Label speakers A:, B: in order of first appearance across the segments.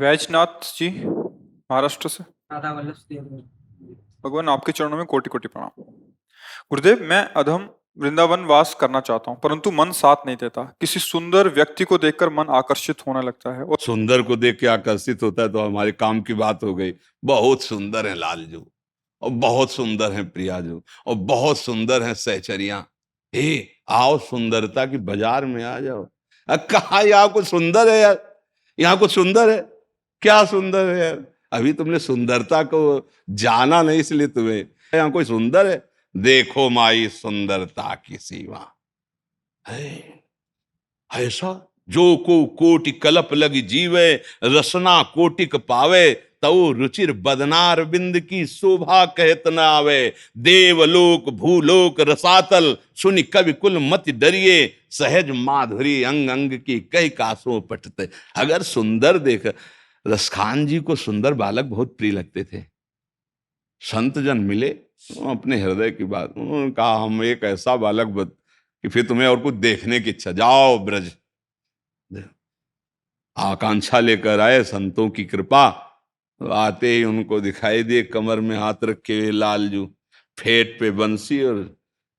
A: वैजनाथ जी, महाराष्ट्र से।
B: राधा वल्लभ देव।
A: भगवान आपके चरणों में कोटि कोटि प्रणाम। गुरुदेव, मैं अधम वृंदावन वास करना चाहता हूँ, परंतु मन साथ नहीं देता। किसी सुंदर व्यक्ति को देखकर मन आकर्षित होने लगता है और
C: सुंदर को देख के आकर्षित होता है तो हमारे काम की बात हो गई। बहुत सुंदर है लालजू, और बहुत सुंदर है प्रियाजू, और बहुत सुंदर है सहचरिया। ए आओ, सुंदरता की बाजार में आ जाओ। कहा यहाँ कुछ सुंदर है यार? यहाँ कुछ सुंदर है? क्या सुंदर है यार? अभी तुमने सुंदरता को जाना नहीं, इसलिए तुम्हें यहाँ कोई सुंदर है। देखो माई सुंदरता की सीमा है ऐसा, जो को कोटि कलप लगी जीवे, रसना कोटिक पावे, तऊ रुचिर बदनार बिंद की शोभा कहत न आवे। देवलोक भूलोक रसातल, सुनि कवि कुल मत डरिए, सहज माधुरी अंग अंग की कई कासों पटते। अगर सुंदर देख, रसखान जी को सुंदर बालक बहुत प्रिय लगते थे। संत जन मिले, अपने हृदय की बात उन्होंने कहा, हम एक ऐसा बालक कि फिर तुम्हें और कुछ देखने की इच्छा, जाओ ब्रज। आकांक्षा लेकर आए, संतों की कृपा। तो आते ही उनको दिखाई दिए कमर में हाथ रखे हुए लालजू, फेट पे बंसी, और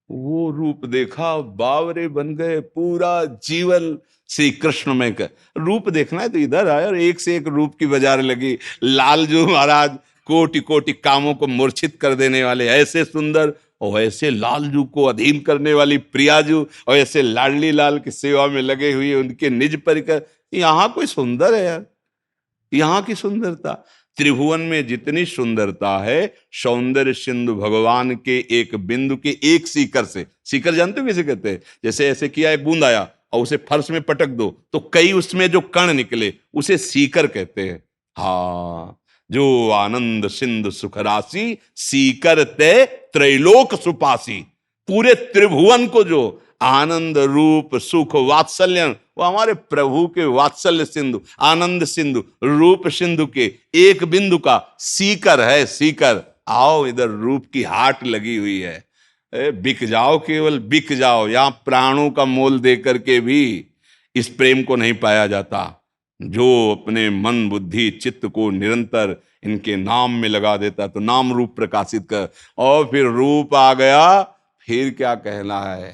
C: वो रूप देखा, बावरे बन गए। पूरा जीवन श्री कृष्ण में कर रूप देखना है तो इधर आए, और एक से एक रूप की बाजार लगी। लालजू महाराज कोटि कोटि कामों को मूर्छित कर देने वाले ऐसे सुंदर, और ऐसे लालजू को अधीन करने वाली प्रियाजू, और ऐसे लाडली लाल की सेवा में लगे हुए उनके निज परिकर। यहाँ कोई सुंदर है यार? यहाँ की सुंदरता, त्रिभुवन में जितनी सुंदरता है, सौंदर्य सिंधु भगवान के एक बिंदु के एक सीकर से। सीकर जानते हो किसे कहते हैं? जैसे ऐसे किया, एक बूंद आया और उसे फर्श में पटक दो तो कई उसमें जो कण निकले, उसे सीकर कहते हैं। हाँ, जो आनंद सिंधु सुख राशि, सीकर ते त्रैलोक सुपासी। पूरे त्रिभुवन को जो आनंद रूप सुख वात्सल्य, वो हमारे प्रभु के वात्सल्य सिंधु, आनंद सिंधु, रूप सिंधु के एक बिंदु का सीकर है। सीकर, आओ इधर, रूप की हाट लगी हुई है। बिक जाओ, केवल बिक जाओ। यहां प्राणों का मोल दे करके भी इस प्रेम को नहीं पाया जाता, जो अपने मन बुद्धि चित्त को निरंतर इनके नाम में लगा देता। तो नाम रूप प्रकाशित कर, और फिर रूप आ गया, फिर क्या कहना है?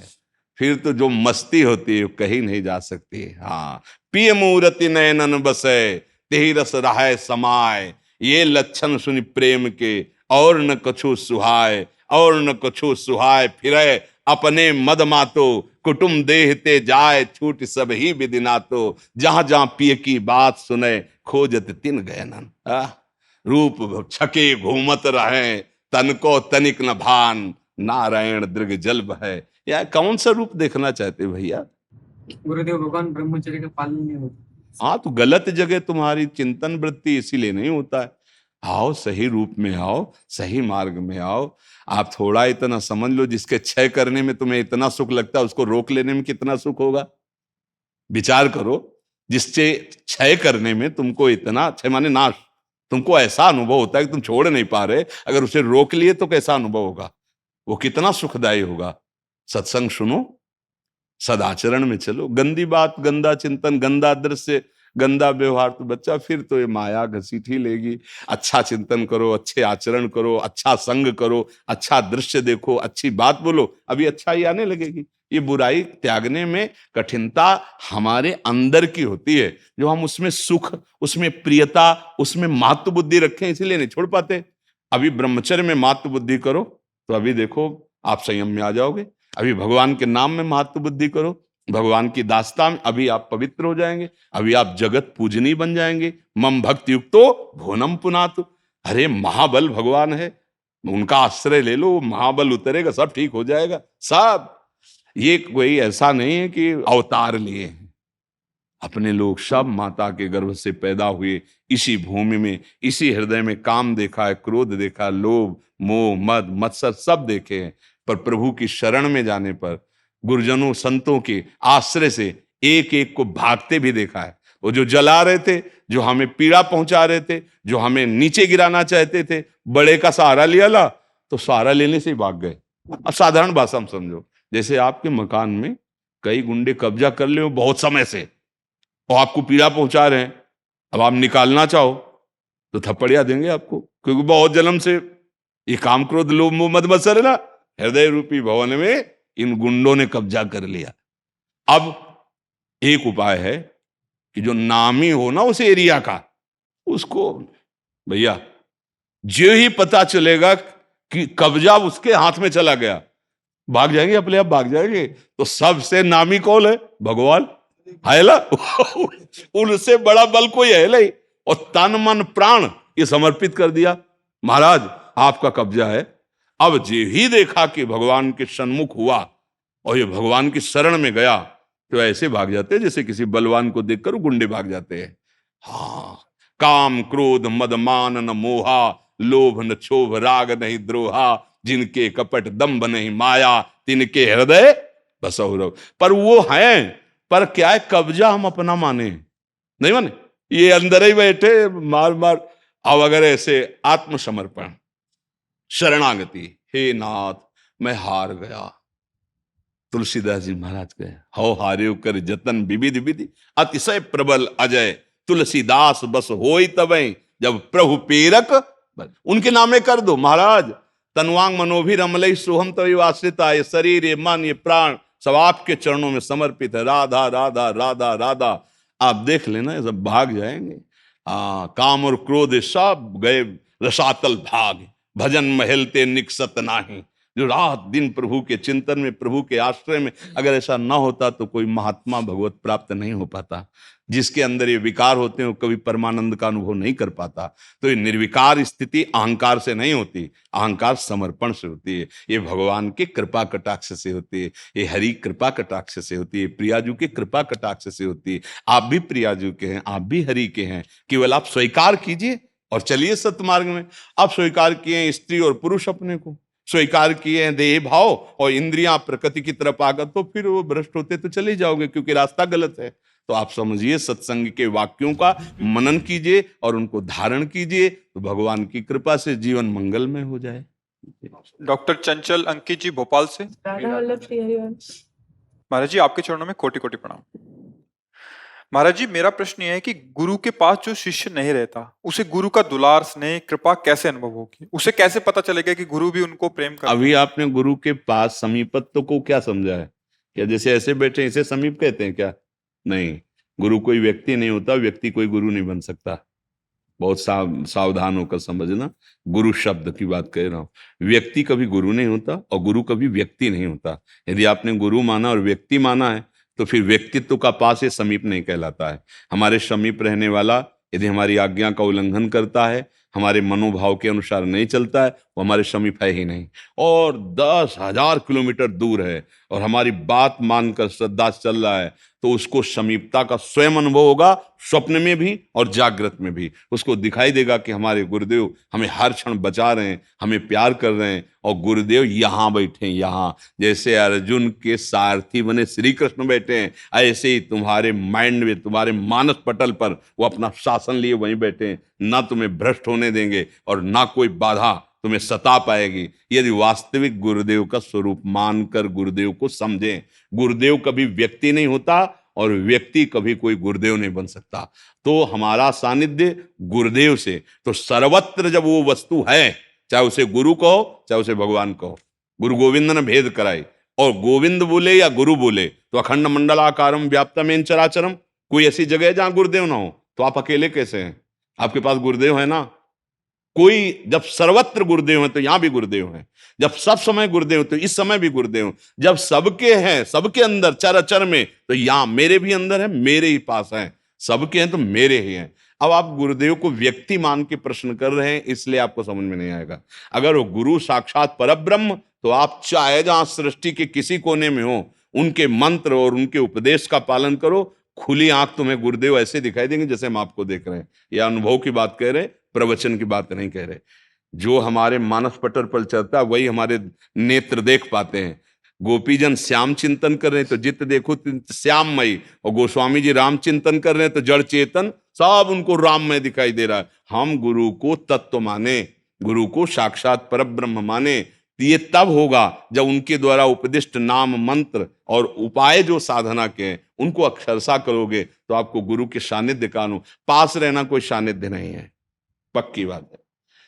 C: फिर तो जो मस्ती होती है कहीं नहीं जा सकती। हाँ, पिय मूरति नयनन बसे, तेहि रस रहाय समाय। ये लक्षण सुनि प्रेम के, और न कछु सुहाय, और न कछु सुहाय। फिरे अपने मद मातो, कुटुम देहते जाए, छूट सब ही विदिना तो। जहां जहां पिय की बात सुने, खोजत तिन गयनन। रूप छके घूमत रहे, तन को तनिक न भान, नारायण दृग जल्ब है। या कौन सा रूप देखना चाहते भैया?
B: गुरुदेव, भगवान ब्रह्मचर्य का पालन नहीं होता।
C: हाँ, तो गलत जगह तुम्हारी चिंतन वृत्ति इसीलिए नहीं होता है। आओ, सही रूप में आओ, सही मार्ग में आओ। आप थोड़ा इतना समझ लो, जिसके क्षय करने में तुम्हें इतना सुख लगता है, उसको रोक लेने में कितना सुख होगा। विचार करो, जिससे क्षय करने में तुमको इतना, क्षय माने नाश, तुमको ऐसा अनुभव होता है कि तुम छोड़ नहीं पा रहे, अगर उसे रोक लिए तो कैसा अनुभव होगा? वो कितना सुखदायी होगा। सत्संग सुनो, सदाचरण में चलो। गंदी बात, गंदा चिंतन, गंदा दृश्य, गंदा व्यवहार, तो बच्चा फिर तो ये माया घसीट ही लेगी। अच्छा चिंतन करो, अच्छे आचरण करो, अच्छा संग करो, अच्छा दृश्य देखो, अच्छी बात बोलो, अभी अच्छाई आने लगेगी। ये बुराई त्यागने में कठिनता हमारे अंदर की होती है, जो हम उसमें सुख, उसमें प्रियता, उसमें महत्व बुद्धि रखें, इसीलिए नहीं छोड़ पाते। अभी ब्रह्मचर्य में महत्व बुद्धि करो तो अभी देखो आप संयम में आ जाओगे। अभी भगवान के नाम में महत्व बुद्धि करो, भगवान की दास्ता में, अभी आप पवित्र हो जाएंगे। अभी आप जगत पूजनी बन जाएंगे। मम भक्ति युक्तो भुवनम पुनातु। अरे महाबल भगवान है, उनका आश्रय ले लो, महाबल उतरेगा, सब ठीक हो जाएगा सब। ये कोई ऐसा नहीं है कि अवतार लिए हैं। अपने लोग सब माता के गर्भ से पैदा हुए, इसी भूमि में, इसी हृदय में काम देखा है, क्रोध देखा, लोभ मोह मद मत्सर सब देखे हैं। पर प्रभु की शरण में जाने पर, गुरुजनों संतों के आश्रय से एक एक को भागते भी देखा है। वो जो जला रहे थे, जो हमें पीड़ा पहुंचा रहे थे, जो हमें नीचे गिराना चाहते थे, बड़े का सहारा लिया ला तो सहारा लेने से ही भाग गए। अब साधारण भाषा में समझो, जैसे आपके मकान में कई गुंडे कब्जा कर ले बहुत समय से और आपको पीड़ा पहुंचा रहे हैं, अब आप निकालना चाहो तो थप्पड़िया देंगे आपको, क्योंकि बहुत जन्म से ये काम क्रोध लोभ मोह मद मत्सर है ना, हृदय रूपी भवन में इन गुंडों ने कब्जा कर लिया। अब एक उपाय है कि जो नामी हो ना उस एरिया का, उसको भैया जो ही पता चलेगा कि कब्जा उसके हाथ में चला गया, भाग जाएंगे, अपने आप भाग जाएंगे। तो सबसे नामी कौन है? भगवान है ना। उनसे बड़ा बल कोई है नहीं। और तन मन प्राण ये समर्पित कर दिया, महाराज आपका कब्जा है। अब जो ही देखा कि भगवान के सन्मुख हुआ और ये भगवान की शरण में गया, तो ऐसे भाग जाते हैं जैसे किसी बलवान को देखकर गुंडे भाग जाते हैं। हाँ, काम क्रोध मद मान न मोहा, लोभ न क्षोभ राग नहीं द्रोहा, जिनके कपट दंभ नहीं माया, तिनके हृदय बसहु रहो। पर वो है, पर क्या है, कब्जा हम अपना माने नहीं माने, ये अंदर ही बैठे मार मार। अब अगर ऐसे आत्मसमर्पण शरणागति, हे नाथ मैं हार गया, तुलसीदास जी महाराज कहे, हो हार्यो कर जतन विविध विधि, अतिशय प्रबल अजय, तुलसीदास बस होई तबे, जब प्रभु पेरक उनके नामे कर दो। महाराज तनवांग मनोभिरमलई सोहम तवि आश्रिता, ये शरीर ये मन ये प्राण सब आपके चरणों में समर्पित है। राधा राधा राधा राधा, आप देख लेना ये सब भाग जाएंगे। काम और क्रोध सब गए रसातल भाग, भजन महलते निकसत नाही। जो रात दिन प्रभु के चिंतन में, प्रभु के आश्रय में, अगर ऐसा ना होता तो कोई महात्मा भगवत प्राप्त नहीं हो पाता। जिसके अंदर ये विकार होते हैं वो कभी परमानंद का अनुभव नहीं कर पाता। तो ये निर्विकार स्थिति अहंकार से नहीं होती, अहंकार समर्पण से होती है। ये भगवान के कृपा कटाक्ष से होती है, ये हरि कृपा कटाक्ष से होती है, प्रियाजू के कृपा कटाक्ष से होती है। आप भी प्रियाजू के हैं, आप भी हरि के हैं, केवल आप स्वीकार कीजिए और चलिए सत्मार्ग में। आप स्वीकार किए स्त्री और पुरुष अपने को, स्वीकार किए हैं देह भाव और इंद्रियां प्रकृति की तरफ आकर, तो फिर वो भ्रष्ट होते तो चले जाओगे, क्योंकि रास्ता गलत है। तो आप समझिए, सत्संग के वाक्यों का मनन कीजिए और उनको धारण कीजिए, तो भगवान की कृपा से जीवन मंगलमय हो जाए।
A: डॉक्टर चंचल अंकित जी भोपाल से।
D: राधा वल्लभ श्री हरिवंश।
A: महाराज जी आपके चरणों में कोटि कोटि प्रणाम। महाराज जी मेरा प्रश्न यह है कि गुरु के पास जो शिष्य नहीं रहता, उसे गुरु का दुलार स्नेह कृपा कैसे अनुभव होगी? उसे कैसे पता चलेगा कि गुरु भी उनको प्रेम करता है?
C: अभी आपने गुरु के पास समीपत्व को क्या समझा है? क्या जैसे ऐसे बैठे इसे समीप कहते हैं क्या? नहीं, गुरु कोई व्यक्ति नहीं होता, व्यक्ति कोई गुरु नहीं बन सकता। बहुत सावधान होकर समझना, गुरु शब्द की बात कह रहा हूं। व्यक्ति कभी गुरु नहीं होता और गुरु कभी व्यक्ति नहीं होता। यदि आपने गुरु माना और व्यक्ति माना है तो फिर व्यक्तित्व का पास ये समीप नहीं कहलाता है। हमारे समीप रहने वाला यदि हमारी आज्ञा का उल्लंघन करता है, हमारे मनोभाव के अनुसार नहीं चलता है, वो हमारे समीप है ही नहीं। और 10,000 किलोमीटर दूर है और हमारी बात मानकर श्रद्धा से चल रहा है, तो उसको समीपता का स्वयं अनुभव होगा, स्वप्न में भी और जागृत में भी। उसको दिखाई देगा कि हमारे गुरुदेव हमें हर क्षण बचा रहे हैं, हमें प्यार कर रहे हैं, और गुरुदेव यहाँ बैठे हैं। यहाँ जैसे अर्जुन के सारथी बने श्री कृष्ण बैठे हैं, ऐसे ही तुम्हारे माइंड में, तुम्हारे मानस पटल पर वो अपना शासन लिए वहीं बैठे हैं। ना तुम्हें भ्रष्ट होने देंगे और ना कोई बाधा तुम्हें सता पाएगी, यदि वास्तविक गुरुदेव का स्वरूप मानकर गुरुदेव को समझें। गुरुदेव कभी व्यक्ति नहीं होता और व्यक्ति कभी कोई गुरुदेव नहीं बन सकता। तो हमारा सानिध्य गुरुदेव से, तो सर्वत्र जब वो वस्तु है, चाहे उसे गुरु कहो चाहे उसे भगवान कहो, गुरु गोविंद ने भेद कराई, और गोविंद बोले या गुरु बोले तो अखंड मंडलाकारम व्याप्तमेन चराचरम। कोई ऐसी जगह है जहां गुरुदेव ना हो, तो आप अकेले कैसे हैं? आपके पास गुरुदेव है ना। कोई जब सर्वत्र गुरुदेव है तो यहां भी गुरुदेव है, जब सब समय गुरुदेव तो इस समय भी गुरुदेव, जब सबके हैं, सबके अंदर चर अचर में, तो यहां मेरे भी अंदर है, मेरे ही पास है। सबके हैं तो मेरे ही हैं। अब आप गुरुदेव को व्यक्ति मान के प्रश्न कर रहे हैं, इसलिए आपको समझ में नहीं आएगा। अगर वो गुरु साक्षात परब्रह्म, तो आप चाहे जहां सृष्टि के किसी कोने में हो, उनके मंत्र और उनके उपदेश का पालन करो, खुली आंख तुम्हें गुरुदेव ऐसे दिखाई देंगे जैसे हम आपको देख रहे हैं। यह अनुभव की बात कह रहे, प्रवचन की बात नहीं कह रहे। जो हमारे मानस पटल पर चलता है वही हमारे नेत्र देख पाते हैं। गोपीजन श्याम चिंतन कर रहे हैं तो जित देखो श्याममयी, और गोस्वामी जी राम चिंतन कर रहे हैं तो जड़ चेतन सब उनको राममय दिखाई दे रहा है। हम गुरु को तत्व माने, गुरु को साक्षात परब्रह्म माने, ये तब होगा जब उनके द्वारा उपदिष्ट नाम मंत्र और उपाय जो साधना के हैं उनको अक्षरशः करोगे, तो आपको गुरु के सानिध्य का अनुभव, पास रहना कोई सानिध्य नहीं है, पक्की बात है।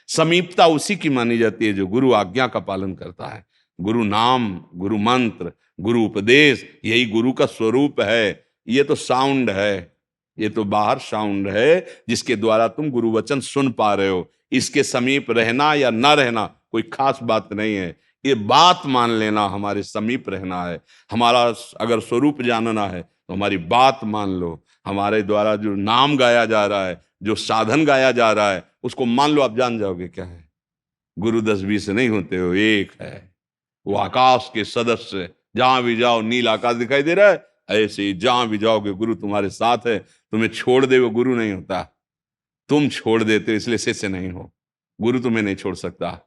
C: समीपता उसी की मानी जाती है जो गुरु आज्ञा का पालन करता है। गुरु नाम, गुरु मंत्र, गुरु उपदेश, यही गुरु का स्वरूप है। ये तो साउंड है, ये तो बाहर साउंड है जिसके द्वारा तुम गुरु वचन सुन पा रहे हो। इसके समीप रहना या ना रहना कोई खास बात नहीं है, ये बात मान लेना हमारे समीप रहना है। हमारा अगर स्वरूप जानना है तो हमारी बात मान लो। हमारे द्वारा जो नाम गाया जा रहा है, जो साधन गाया जा रहा है, उसको मान लो, आप जान जाओगे क्या है। गुरु 10-20 नहीं होते हो, एक है, वो आकाश के सदस्य। जहां भी जाओ नील आकाश दिखाई दे रहा है, ऐसे ही जहां भी जाओगे गुरु तुम्हारे साथ है। तुम्हें छोड़ दे वो गुरु नहीं होता, तुम छोड़ देते हो इसलिए शिष्य नहीं हो। गुरु तुम्हें नहीं छोड़ सकता।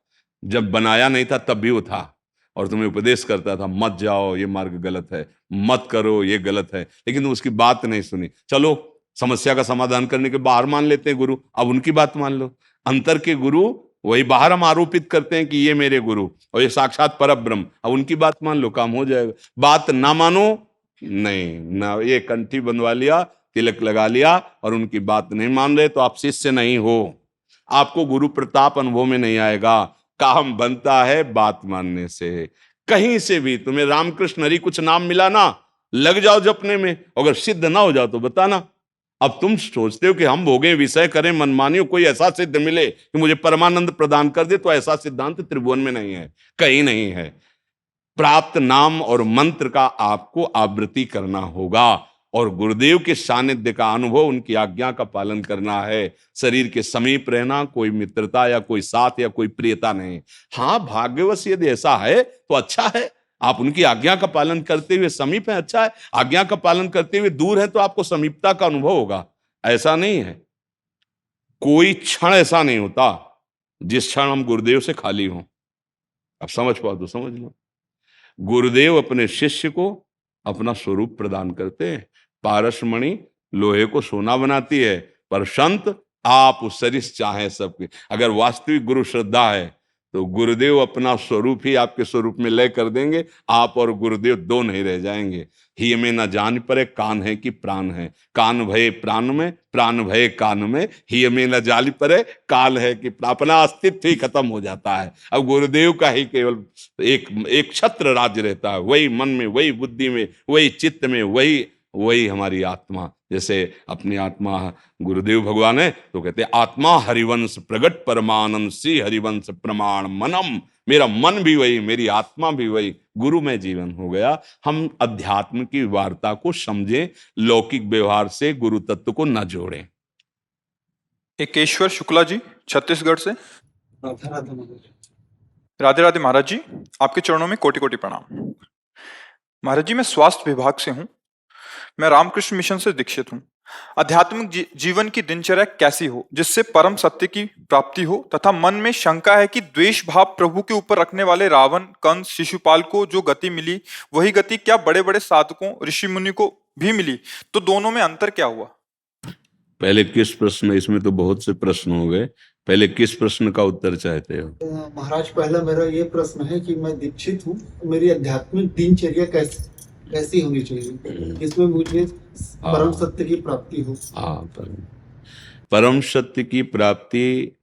C: जब बनाया नहीं था तब भी वो था और तुम्हें उपदेश करता था, मत जाओ ये मार्ग गलत है, मत करो ये गलत है, लेकिन तुम उसकी बात नहीं सुनी। चलो समस्या का समाधान करने के बाहर मान लेते हैं गुरु, अब उनकी बात मान लो। अंतर के गुरु वही बाहर हम आरोपित करते हैं कि ये मेरे गुरु और ये साक्षात परब्रह्म, अब उनकी बात मान लो, काम हो जाएगा। बात ना मानो, नहीं ना, ये कंठी बंधवा लिया, तिलक लगा लिया और उनकी बात नहीं मान रहे तो आप शिष्य नहीं हो। आपको गुरु प्रताप अनुभव में नहीं आएगा। काम बनता है बात मानने से। कहीं से भी तुम्हें रामकृष्ण हरि कुछ नाम मिला ना, लग जाओ जपने में, अगर सिद्ध ना हो जाओ तो बताना। अब तुम सोचते हो कि हम भोगे विषय करें मनमानी, कोई ऐसा सिद्ध मिले कि मुझे परमानंद प्रदान कर दे, तो ऐसा सिद्धांत त्रिभुवन में नहीं है, कहीं नहीं है। प्राप्त नाम और मंत्र का आपको आवृत्ति करना होगा और गुरुदेव के सानिध्य का अनुभव, उनकी आज्ञा का पालन करना है। शरीर के समीप रहना, कोई मित्रता या कोई साथ या कोई प्रियता नहीं। हाँ, भाग्यवश यदि ऐसा है तो अच्छा है, आप उनकी आज्ञा का पालन करते हुए समीप है, अच्छा है। आज्ञा का पालन करते हुए दूर है तो आपको समीपता का अनुभव होगा। ऐसा नहीं है, कोई क्षण ऐसा नहीं होता जिस क्षण हम गुरुदेव से खाली हों। अब समझ पाओ तो समझ लो। गुरुदेव अपने शिष्य को अपना स्वरूप प्रदान करते हैं। पारसमणि लोहे को सोना बनाती है, पर संत आप सरिस चाहे सबके। अगर वास्तविक गुरु श्रद्धा है तो गुरुदेव अपना स्वरूप ही आपके स्वरूप में लय कर देंगे, आप और गुरुदेव दो नहीं रह जाएंगे। ही में न जान पड़े कान है कि प्राण है, कान भये प्राण में, प्राण भये कान में, ही में न जान पड़े काल है कि अपना अस्तित्व ही खत्म हो जाता है। अब गुरुदेव का ही केवल एक छत्र राज्य रहता है, वही मन में, वही बुद्धि में, वही चित्त में, वही हमारी आत्मा। जैसे अपनी आत्मा गुरुदेव भगवान है तो कहते हैं आत्मा हरिवंश प्रगट परमानंद श्री हरिवंश प्रमाण मनम। मेरा मन भी वही, मेरी आत्मा भी वही, गुरु में जीवन हो गया। हम अध्यात्म की वार्ता को समझें, लौकिक व्यवहार से गुरु तत्व को न जोड़ें।
A: एकेश्वर शुक्ला जी छत्तीसगढ़ से।
B: राधे राधे महाराज।
A: राधे राधे महाराज जी, आपके चरणों में कोटि कोटि प्रणाम। महाराज जी, मैं स्वास्थ्य विभाग से हूँ, मैं रामकृष्ण मिशन से दीक्षित हूँ। आध्यात्मिक जीवन की दिनचर्या कैसी हो जिससे परम सत्य की प्राप्ति हो, तथा मन में शंका है कि द्वेष भाव प्रभु के ऊपर रखने वाले रावण, कंस, शिशुपाल को जो गति मिली वही गति क्या बड़े बड़े साधकों, ऋषि मुनि को भी मिली, तो दोनों में अंतर क्या हुआ?
C: पहले किस प्रश्न, इसमें तो बहुत से प्रश्न हो गए, पहले किस प्रश्न का उत्तर चाहते हो?
D: महाराज, पहला मेरा ये प्रश्न है कि मैं दीक्षित हूँ, मेरी आध्यात्मिक दिनचर्या कैसी होनी चाहिए जिसमें मुझे परम सत्य की प्राप्ति हो।
C: हाँ, परम सत्य की प्राप्ति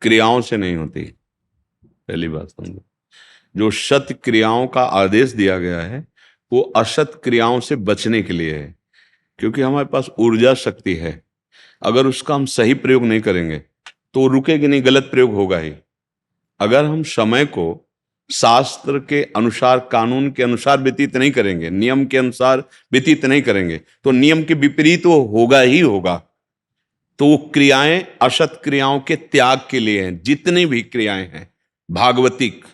C: क्रियाओं से नहीं होती, पहली बात समझो। जो सत्य क्रियाओं का आदेश दिया गया है वो असत क्रियाओं से बचने के लिए है, क्योंकि हमारे पास ऊर्जा शक्ति है। अगर उसका हम सही प्रयोग नहीं करेंगे तो रुकेगी नहीं, गलत प्रयोग होगा ही। अगर हम समय को शास्त्र के अनुसार, कानून के अनुसार व्यतीत नहीं करेंगे, नियम के अनुसार व्यतीत नहीं करेंगे, तो नियम के विपरीत वो होगा ही होगा। तो वो क्रियाएं असत क्रियाओं के त्याग के लिए हैं। जितनी भी क्रियाएं हैं, भागवतिक,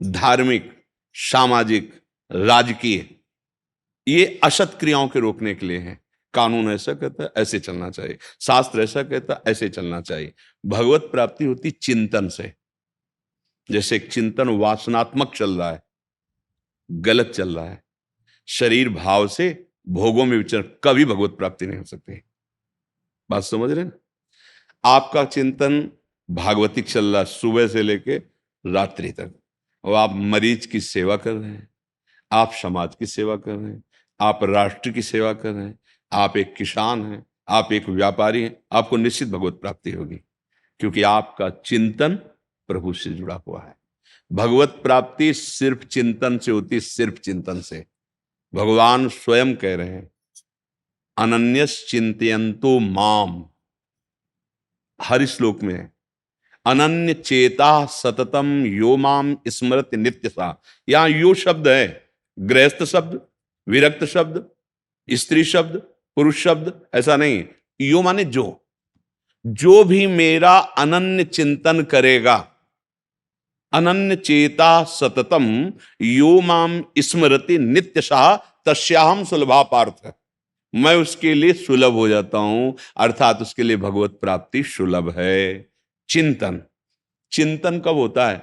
C: धार्मिक, सामाजिक, राजकीय, ये असत क्रियाओं के रोकने के लिए हैं। कानून ऐसा कहता है ऐसे चलना चाहिए, शास्त्र ऐसा कहता है ऐसे चलना चाहिए। भगवत प्राप्ति होती चिंतन से। जैसे चिंतन वासनात्मक चल रहा है, गलत चल रहा है, शरीर भाव से भोगों में विचरण, कभी भगवत प्राप्ति नहीं हो सकती। बात समझ रहे हैं? आपका चिंतन भागवतिक चल रहा है सुबह से लेके रात्रि तक, और आप मरीज की सेवा कर रहे हैं, आप समाज की सेवा कर रहे हैं, आप राष्ट्र की सेवा कर रहे हैं, आप एक किसान हैं, आप एक व्यापारी हैं, आपको निश्चित भगवत प्राप्ति होगी, क्योंकि आपका चिंतन प्रभु से जुड़ा हुआ है। भगवत प्राप्ति सिर्फ चिंतन से होती, सिर्फ चिंतन से। भगवान स्वयं कह रहे हैं, अनन्यस चिंतयन्तो माम, हर श्लोक में है, अनन्य चेता सततम यो माम स्मरति नित्य सा। यहां यो शब्द है, गृहस्थ शब्द, विरक्त शब्द, स्त्री शब्द, पुरुष शब्द, ऐसा नहीं। यो माने जो भी मेरा अनन्य चिंतन करेगा, अनन्य चेता सततम यो माम स्मरति नित्य सा तस्याहम सुलभा पार्थ, मैं उसके लिए सुलभ हो जाता हूं, अर्थात उसके लिए भगवत प्राप्ति सुलभ है। चिंतन, चिंतन कब होता है?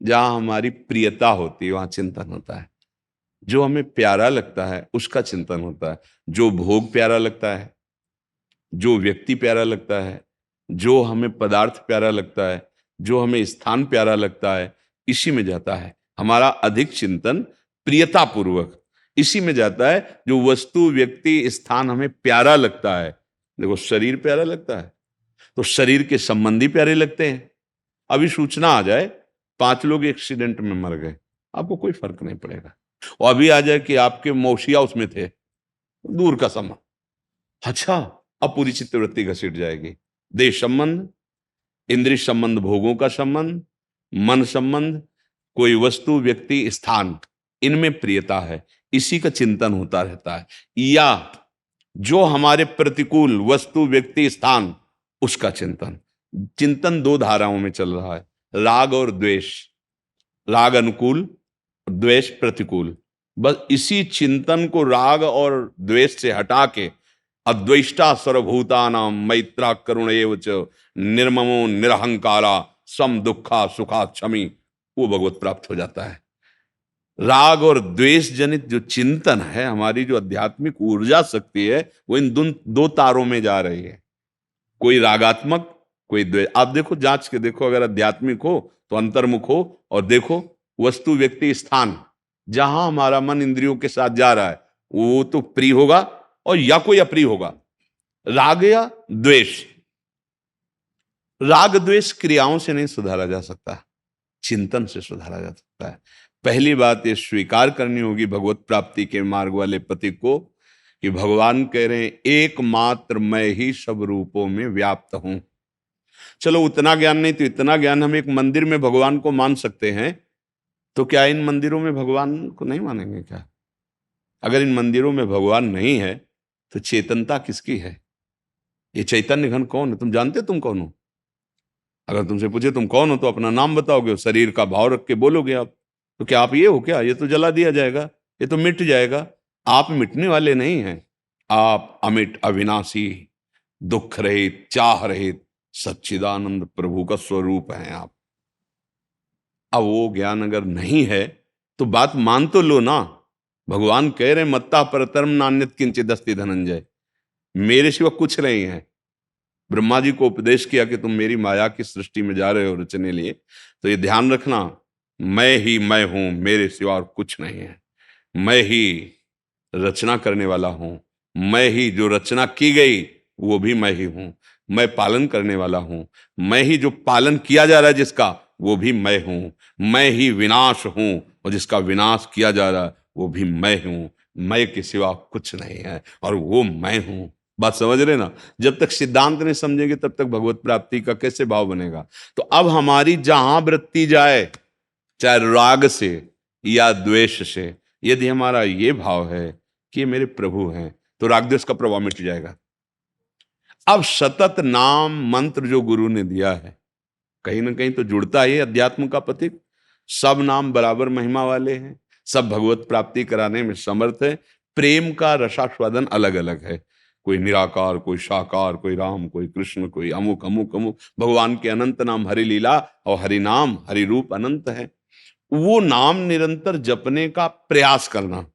C: जहां हमारी प्रियता होती है वहां चिंतन होता है। जो हमें प्यारा लगता है उसका चिंतन होता है। जो भोग प्यारा लगता है, जो व्यक्ति प्यारा लगता है, जो हमें पदार्थ प्यारा लगता है, जो हमें स्थान प्यारा लगता है, इसी में जाता है हमारा अधिक चिंतन, प्रियता पूर्वक इसी में जाता है। जो वस्तु, व्यक्ति, स्थान हमें प्यारा लगता है, देखो शरीर प्यारा लगता है तो शरीर के संबंधी प्यारे लगते हैं। अभी सूचना आ जाए 5 लोग एक्सीडेंट में मर गए, आपको कोई फर्क नहीं पड़ेगा। और अभी आ जाए कि आपके मौसिया उसमें थे, दूर का संबंध, अच्छा, अब पूरी चित्तवृत्ति घसीट जाएगी। देह संबंध, इंद्रिय संबंध, भोगों का संबंध, मन संबंध, कोई वस्तु, व्यक्ति, स्थान, इनमें प्रियता है, इसी का चिंतन होता रहता है। या जो हमारे प्रतिकूल वस्तु, व्यक्ति, स्थान, उसका चिंतन। चिंतन 2 धाराओं में चल रहा है, राग और द्वेष। राग अनुकूल, द्वेष प्रतिकूल। बस इसी चिंतन को राग और द्वेष से हटा के अद्वेष्टा सर्वभूतानां मैत्रा करुण एव च निर्ममो निरहंकारा सम दुखा सुखा क्षमी, वो भगवत प्राप्त हो जाता है। राग और द्वेष जनित जो चिंतन है, हमारी जो आध्यात्मिक ऊर्जा शक्ति है, वो इन 2 तारों में जा रही है। कोई रागात्मक, कोई द्वेष। आप देखो, जांच के देखो, अगर आध्यात्मिक हो तो अंतर्मुख हो, और देखो वस्तु, व्यक्ति, स्थान, जहां हमारा मन इंद्रियों के साथ जा रहा है वो तो प्रिय होगा और या कोई अप्रिय होगा। राग या द्वेष, राग द्वेष क्रियाओं से नहीं सुधारा जा सकता, चिंतन से सुधारा जा सकता है। पहली बात ये स्वीकार करनी होगी भगवत प्राप्ति के मार्ग वाले पति को कि भगवान कह रहे हैं, एकमात्र मैं ही सब रूपों में व्याप्त हूं। चलो उतना ज्ञान नहीं तो इतना ज्ञान, हम एक मंदिर में भगवान को मान सकते हैं, तो क्या इन मंदिरों में भगवान को नहीं मानेंगे क्या? अगर इन मंदिरों में भगवान नहीं है तो चेतनता किसकी है? ये चैतन्य घन कौन है? तुम जानते तुम कौन हो? अगर तुमसे पूछे तुम कौन हो तो अपना नाम बताओगे, शरीर का भाव रख के बोलोगे आप। तो क्या आप ये हो क्या? ये तो जला दिया जाएगा, ये तो मिट जाएगा। आप मिटने वाले नहीं हैं, आप अमिट, अविनाशी, दुख रहित, चाह रहित सच्चिदानंद प्रभु का स्वरूप हैं आप। अब वो ज्ञान अगर नहीं है तो बात मान तो लो ना। भगवान कह रहे मत्ता परतरम नान्यत किंचित अस्ति धनंजय, मेरे सिवा कुछ नहीं है। ब्रह्मा जी को उपदेश किया कि तुम मेरी माया की सृष्टि में जा रहे हो रचने लिए, तो ये ध्यान रखना, मैं ही मैं हूं, मेरे सिवा और कुछ नहीं है। मैं ही रचना करने वाला हूं, मैं ही जो रचना की गई वो भी मैं ही हूं, मैं पालन करने वाला हूं, मैं ही जो पालन किया जा रहा है जिसका, वो भी मैं हूं, मैं ही विनाश हूं और जिसका विनाश किया जा रहा है वो भी मैं हूं। मैं के सिवा कुछ नहीं है और वो मैं हूं। बात समझ रहे ना? जब तक सिद्धांत नहीं समझेंगे तब तक भगवत प्राप्ति का कैसे भाव बनेगा? तो अब हमारी जहां वृत्ति जाए, चाहे राग से या द्वेष से, यदि हमारा ये भाव है कि मेरे प्रभु हैं, तो राग द्वेष का प्रभाव मिट जाएगा। अब सतत नाम मंत्र जो गुरु ने दिया है, कहीं ना कहीं तो जुड़ता है अध्यात्म का पथिक। सब नाम बराबर महिमा वाले हैं, सब भगवत प्राप्ति कराने में समर्थ है। प्रेम का रसास्वादन अलग अलग है, कोई निराकार, कोई साकार, कोई राम, कोई कृष्ण, कोई अमुक अमुक अमुक। भगवान के अनंत नाम, हरि लीला और हरि नाम, हरि रूप अनंत है। वो नाम निरंतर जपने का प्रयास करना,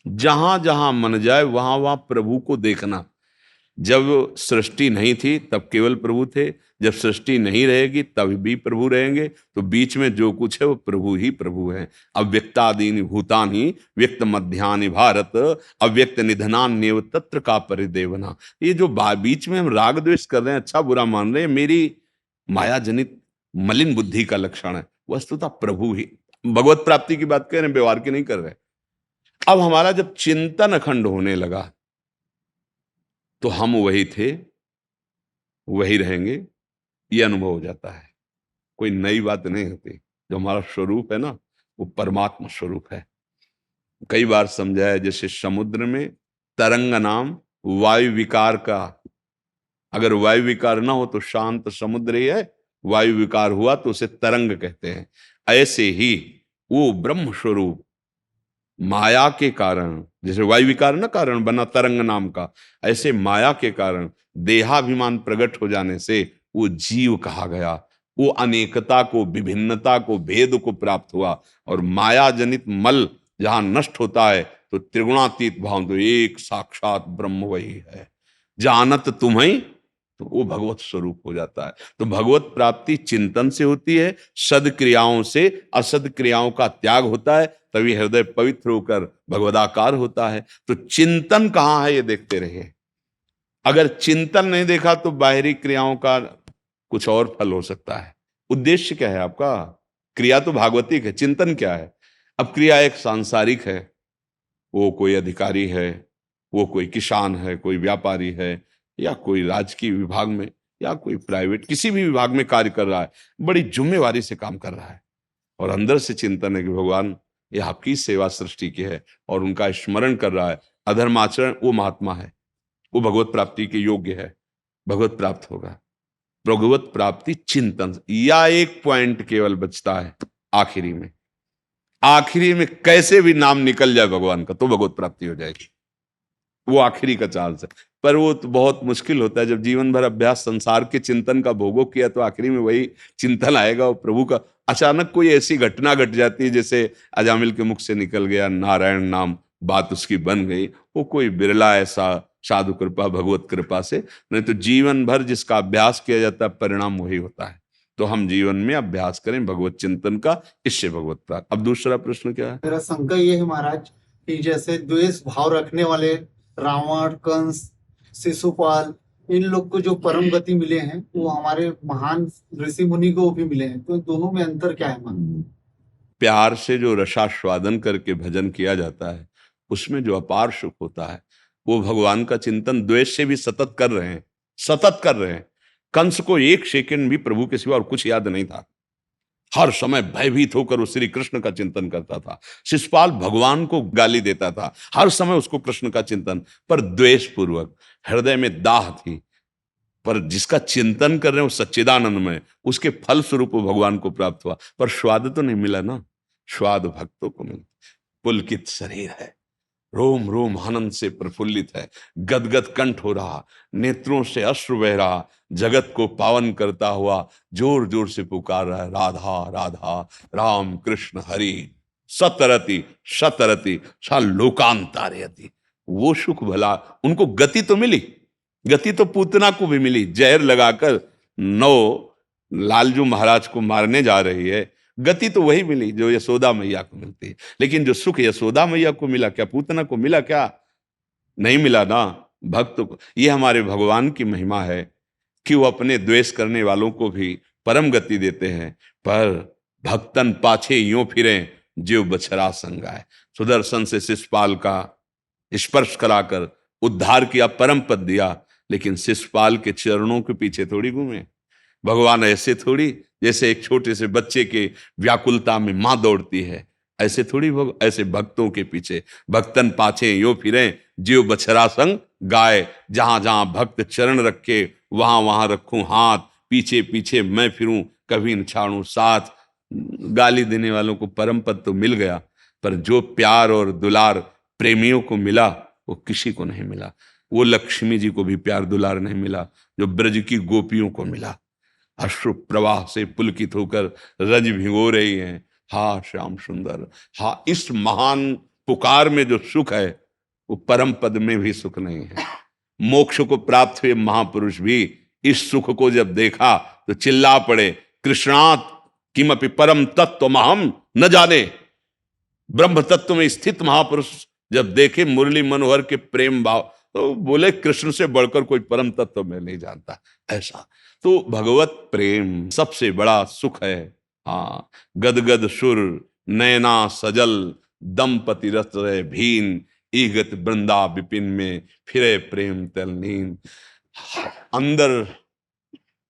C: जहां जहां मन जाए वहां वहां प्रभु को देखना। जब सृष्टि नहीं थी तब केवल प्रभु थे, जब सृष्टि नहीं रहेगी तभी भी प्रभु रहेंगे। तो बीच में जो कुछ है वो प्रभु ही प्रभु है। अव्यक्तादीनि भूतानि व्यक्त मध्यानि भारत अव्यक्त निधनान्येव तत्र का परिदेवना। ये जो बीच में हम राग द्वेष कर रहे हैं, अच्छा बुरा मान रहे हैं, मेरी माया जनित मलिन बुद्धि का लक्षण है। वस्तुतः प्रभु ही। भगवत प्राप्ति की बात कर रहे हैं, व्यवहार की नहीं कर रहे। अब हमारा जब चिंतन अखंड होने लगा तो हम वही थे, वही रहेंगे, ये अनुभव हो जाता है। कोई नई बात नहीं होती। जो हमारा स्वरूप है ना, वो परमात्मा स्वरूप है। कई बार समझाया, जैसे समुद्र में तरंग नाम वायु विकार का, अगर वायु विकार ना हो तो शांत समुद्र ही है, वायु विकार हुआ तो उसे तरंग कहते हैं। ऐसे ही वो ब्रह्म स्वरूप माया के कारण, जैसे वायु विकार ना कारण बना तरंग नाम का, ऐसे माया के कारण देहाभिमान प्रकट हो जाने से वो जीव कहा गया। वो अनेकता को, विभिन्नता को, भेद को प्राप्त हुआ। और माया जनित मल जहां नष्ट होता है तो त्रिगुणातीत भाव, तो एक साक्षात ब्रह्म वही है। जानत तुम्हें, तो वो भगवत स्वरूप हो जाता है। तो भगवत प्राप्ति चिंतन से होती है, सद्क्रियाओं से। असद क्रियाओं का त्याग होता है, तभी हृदय पवित्र होकर भगवदाकार होता है। तो चिंतन कहाँ है ये देखते रहिए। अगर चिंतन नहीं देखा तो बाहरी क्रियाओं का कुछ और फल हो सकता है। उद्देश्य क्या है आपका? क्रिया तो भागवतिक है, चिंतन क्या है? अब क्रिया एक सांसारिक है, वो कोई अधिकारी है, वो कोई किसान है, कोई व्यापारी है, या कोई राजकीय विभाग में, या कोई प्राइवेट किसी भी विभाग में कार्य कर रहा है, बड़ी जिम्मेवारी से काम कर रहा है। और अंदर से चिंतन है कि भगवान ये आपकी सेवा सृष्टि की है, और उनका स्मरण कर रहा है। अधर्म आचरण वो महात्मा है, वो भगवत प्राप्ति के योग्य है, भगवत प्राप्त होगा। भगवत प्राप्ति चिंतन। या एक पॉइंट केवल बचता है आखिरी में, आखिरी में कैसे भी नाम निकल जाए भगवान का तो भगवत प्राप्ति हो जाएगी। वो आखिरी का चांस है, पर वो तो बहुत मुश्किल होता है। जब जीवन भर अभ्यास संसार के चिंतन का भोगो किया तो आखिरी में वही चिंतन आएगा, वो प्रभु का। अचानक कोई ऐसी घटना घट जाती है, जैसे अजामिल के मुख से निकल गया नारायण नाम, बात उसकी बन गई। वो कोई बिरला ऐसा साधु कृपा, भगवत कृपा से, नहीं तो जीवन भर जिसका अभ्यास किया जाता है परिणाम वही होता है। तो हम जीवन में अभ्यास करें भगवत चिंतन का, इससे भगवत प्राप्त। अब दूसरा प्रश्न क्या है?
D: मेरा शंका ये है महाराज कि जैसे द्वेष भाव रखने वाले रावण, कंस, शिशुपाल, इन लोग को जो परम गति मिले हैं वो हमारे महान ऋषि मुनि को भी मिले हैं, तो इन दोनों में अंतर क्या है?
C: प्यार से जो रसास्वादन करके भजन किया जाता है उसमें जो अपार सुख होता है, वो भगवान का चिंतन द्वेष से भी सतत कर रहे हैं, सतत कर रहे हैं। कंस को एक सेकंड भी प्रभु के सिवा और कुछ याद नहीं था। हर समय भयभीत होकर वो श्री कृष्ण का चिंतन करता था। शिशुपाल भगवान को गाली देता था, हर समय उसको कृष्ण का चिंतन, पर द्वेष पूर्वक। हृदय में दाह थी, पर जिसका चिंतन कर रहे हैं वो सच्चिदानंद में, उसके फल स्वरूप वो भगवान को प्राप्त हुआ। पर स्वाद तो नहीं मिला ना, स्वाद भक्तों को मिला। पुलकित शरीर है, रोम रोम आनंद से प्रफुल्लित है, गदगद कंठ हो रहा, नेत्रों से अश्रु बह रहा, जगत को पावन करता हुआ जोर जोर से पुकार रहा है, राधा राधा राम कृष्ण हरि सतरति सतरति सा लोकांतारयति। वो सुख भला उनको गति तो मिली, गति तो पूतना को भी मिली। जहर लगाकर 9 लालजू महाराज को मारने जा रही है, गति तो वही मिली जो यशोदा मैया को मिलती है। लेकिन जो सुख यशोदा मैया को मिला, क्या पूतना को मिला? क्या नहीं मिला ना, भक्त को। ये हमारे भगवान की महिमा है कि वो अपने द्वेष करने वालों को भी परम गति देते हैं। पर भक्तन पाछे यूं फिरें जो बछड़ा संग आए। सुदर्शन से शिशुपाल का स्पर्श कराकर उद्धार किया, परम पद दिया, लेकिन शिशुपाल के चरणों के पीछे थोड़ी घूमे भगवान। ऐसे थोड़ी, जैसे एक छोटे से बच्चे के व्याकुलता में मां दौड़ती है, ऐसे थोड़ी ऐसे भक्तों के पीछे। भक्तन पाछे यो फिरें जियो बछड़ा संग गाय। जहां जहां भक्त चरण रखे वहां वहां रखूं हाथ, पीछे पीछे मैं फिरूं कभी न छाड़ूं साथ। गाली देने वालों को परम पद तो मिल गया, पर जो प्यार और दुलार प्रेमियों को मिला वो किसी को नहीं मिला। वो लक्ष्मी जी को भी प्यार दुलार नहीं मिला जो ब्रज की गोपियों को मिला। अश्रु प्रवाह से पुलकित होकर रज भिगो रही हैं, हा श्याम सुंदर। हा, इस महान पुकार में जो सुख है वो परम पद में भी सुख नहीं है। मोक्ष को प्राप्त हुए महापुरुष भी इस सुख को जब देखा तो चिल्ला पड़े, कृष्णात् किमपि परम तत्त्वमहं न जाने। ब्रह्म तत्व में स्थित महापुरुष जब देखे मुरली मनोहर के प्रेम भाव, तो बोले कृष्ण से बढ़कर कोई परम तत्व मैं नहीं जानता। ऐसा तो भगवत प्रेम सबसे बड़ा सुख है। हाँ, गदगद सुर नैना सजल, दंपति रस रहे भीन, ईगत वृंदा विपिन में फिरे प्रेम तलनीन। अंदर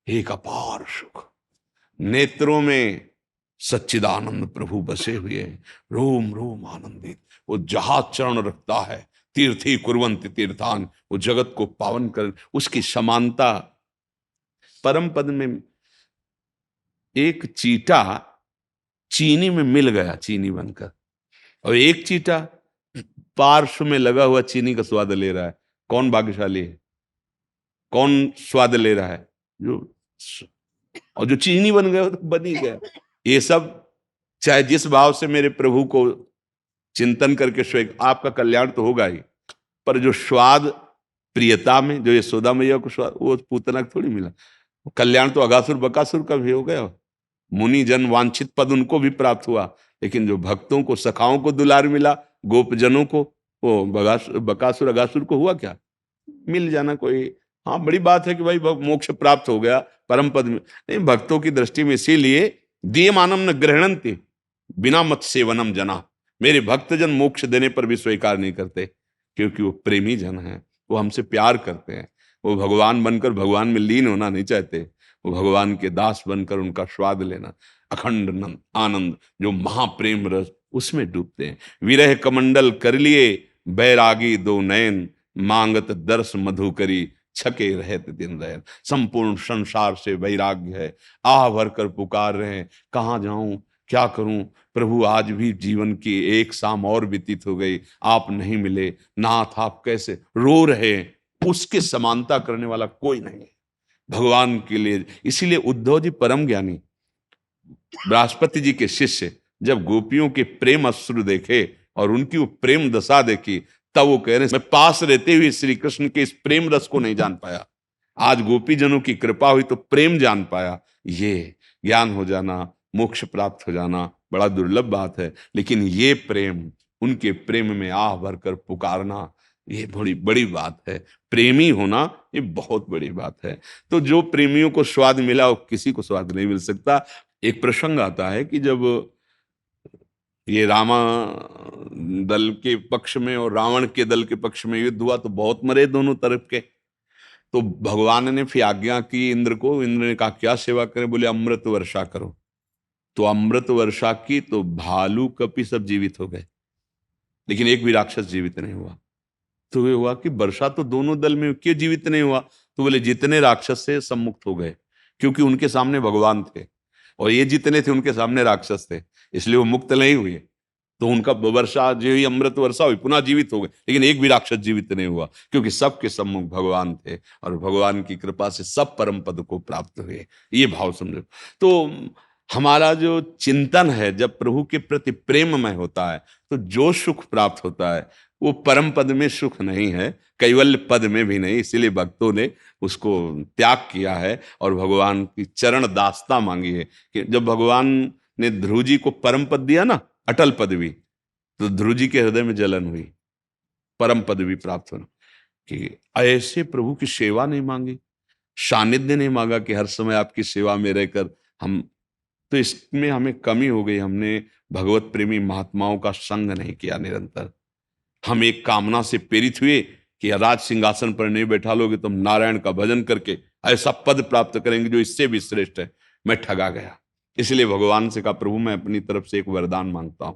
C: एक अपार सुख, नेत्रों में सच्चिदानंद प्रभु बसे हुए, रोम रोम आनंदित। वो जहां चरण रखता है, तीर्थी कुर्वन्ति तीर्थान, वो जगत को पावन कर, उसकी समानता। परम पद में एक चीटा चीनी में मिल गया, चीनी बनकर, और एक चीटा पार्श्व में लगा हुआ चीनी का स्वाद ले रहा है। कौन भाग्यशाली है? कौन स्वाद ले रहा है? और जो चीनी बन गया वो तो बन ही गया। ये सब चाहे जिस भाव से मेरे प्रभु को चिंतन करके स्वेग, आपका कल्याण तो होगा ही, पर जो स्वाद प्रियता में जो यशोदा मैया को स्वाद, वो पूतना थोड़ी मिला। कल्याण तो अगासुर बकासुर का भी हो गया। मुनि जन वांछित पद उनको भी प्राप्त हुआ, लेकिन जो भक्तों को सखाओं को दुलार मिला, गोपजनों को, वो बकासुर अगासुर को हुआ क्या? मिल जाना कोई, हाँ बड़ी बात है कि भाई मोक्ष प्राप्त हो गया परम पद में, नहीं भक्तों की दृष्टि में। इसीलिए दीयमानम न गृह्णन्ति बिना मत सेवनम जना। मेरे भक्तजन मोक्ष देने पर भी स्वीकार नहीं करते, क्योंकि वो प्रेमी जन हैं, वो हमसे प्यार करते हैं। वो भगवान बनकर भगवान में लीन होना नहीं चाहते, वो भगवान के दास बनकर उनका स्वाद लेना, अखंड आनंद जो महाप्रेम रस, उसमें डूबते हैं। विरह कमंडल कर लिए बैरागी दो नयन, मांगत दर्श मधु करी छके रहते दिन रैन। संपूर्ण संसार से वैराग्य है, आह भर कर पुकार रहे हैं, कहाँ जाऊं, क्या करूं प्रभु। आज भी जीवन की एक शाम और व्यतीत हो गई, आप नहीं मिले, नाथ आप कैसे, रो रहे हैं। उसके समानता करने वाला कोई नहीं भगवान के लिए। इसीलिए उद्धव जी परम ज्ञानी, बृहस्पति जी के शिष्य, जब गोपियों के प्रेम अश्रु देखे और उनकी वो प्रेम दशा देखी, तब वो कह रहे हैं मैं पास रहते हुए श्री कृष्ण के इस प्रेम रस को नहीं जान पाया, आज गोपी जनों की कृपा हुई तो प्रेम जान पाया। ये ज्ञान हो जाना, मोक्ष प्राप्त हो जाना बड़ा दुर्लभ बात है, लेकिन ये प्रेम, उनके प्रेम में आह भरकर पुकारना, ये बड़ी बड़ी बात है। प्रेमी होना ये बहुत बड़ी बात है। तो जो प्रेमियों को स्वाद मिला वो किसी को स्वाद नहीं मिल सकता। एक प्रसंग आता है कि जब ये रामा दल के पक्ष में और रावण के दल के पक्ष में युद्ध हुआ, तो बहुत मरे दोनों तरफ के। तो भगवान ने फिर आज्ञा की इंद्र को, इंद्र ने कहा क्या सेवा करें? बोले अमृत वर्षा करो। तो अमृत वर्षा की तो भालू कपि सब जीवित हो गए, लेकिन एक भी राक्षस जीवित नहीं हुआ। तो ये हुआ कि वर्षा तो दोनों दल में, क्यों जीवित नहीं हुआ? तो बोले जितने राक्षस से सब मुक्त हो गए, क्योंकि उनके सामने भगवान थे, और ये जितने थे उनके सामने राक्षस थे, इसलिए वो मुक्त नहीं हुए। तो उनका वर्षा जो ही अमृत वर्षा हुई, पुनः जीवित हो गए, लेकिन एक भी राक्षस जीवित नहीं हुआ, क्योंकि सबके सम्मुख भगवान थे और भगवान की कृपा से सब परम पद को प्राप्त हुए। ये भाव समझो। तो हमारा जो चिंतन है जब प्रभु के प्रति प्रेममय होता है, तो जो सुख प्राप्त होता है वो परम पद में सुख नहीं है, कैवल्य पद में भी नहीं। इसीलिए भक्तों ने उसको त्याग किया है और भगवान की चरण दासता मांगी है। कि जब भगवान ने ध्रुव जी को परम पद दिया ना, अटल पदवी, तो ध्रुव जी के हृदय में जलन हुई, परम पदवी प्राप्त होना। कि ऐसे प्रभु की सेवा नहीं मांगी, सानिध्य नहीं मांगा कि हर समय आपकी सेवा में रहकर हम, तो इसमें हमें कमी हो गई। हमने भगवत प्रेमी महात्माओं का संग नहीं किया निरंतर। हम एक कामना से प्रेरित हुए कि राज सिंहासन पर नहीं बैठा लोगे तो हम नारायण का भजन करके ऐसा पद प्राप्त करेंगे जो इससे भी श्रेष्ठ है। मैं ठगा गया। इसलिए भगवान से कहा प्रभु मैं अपनी तरफ से एक वरदान मांगता हूं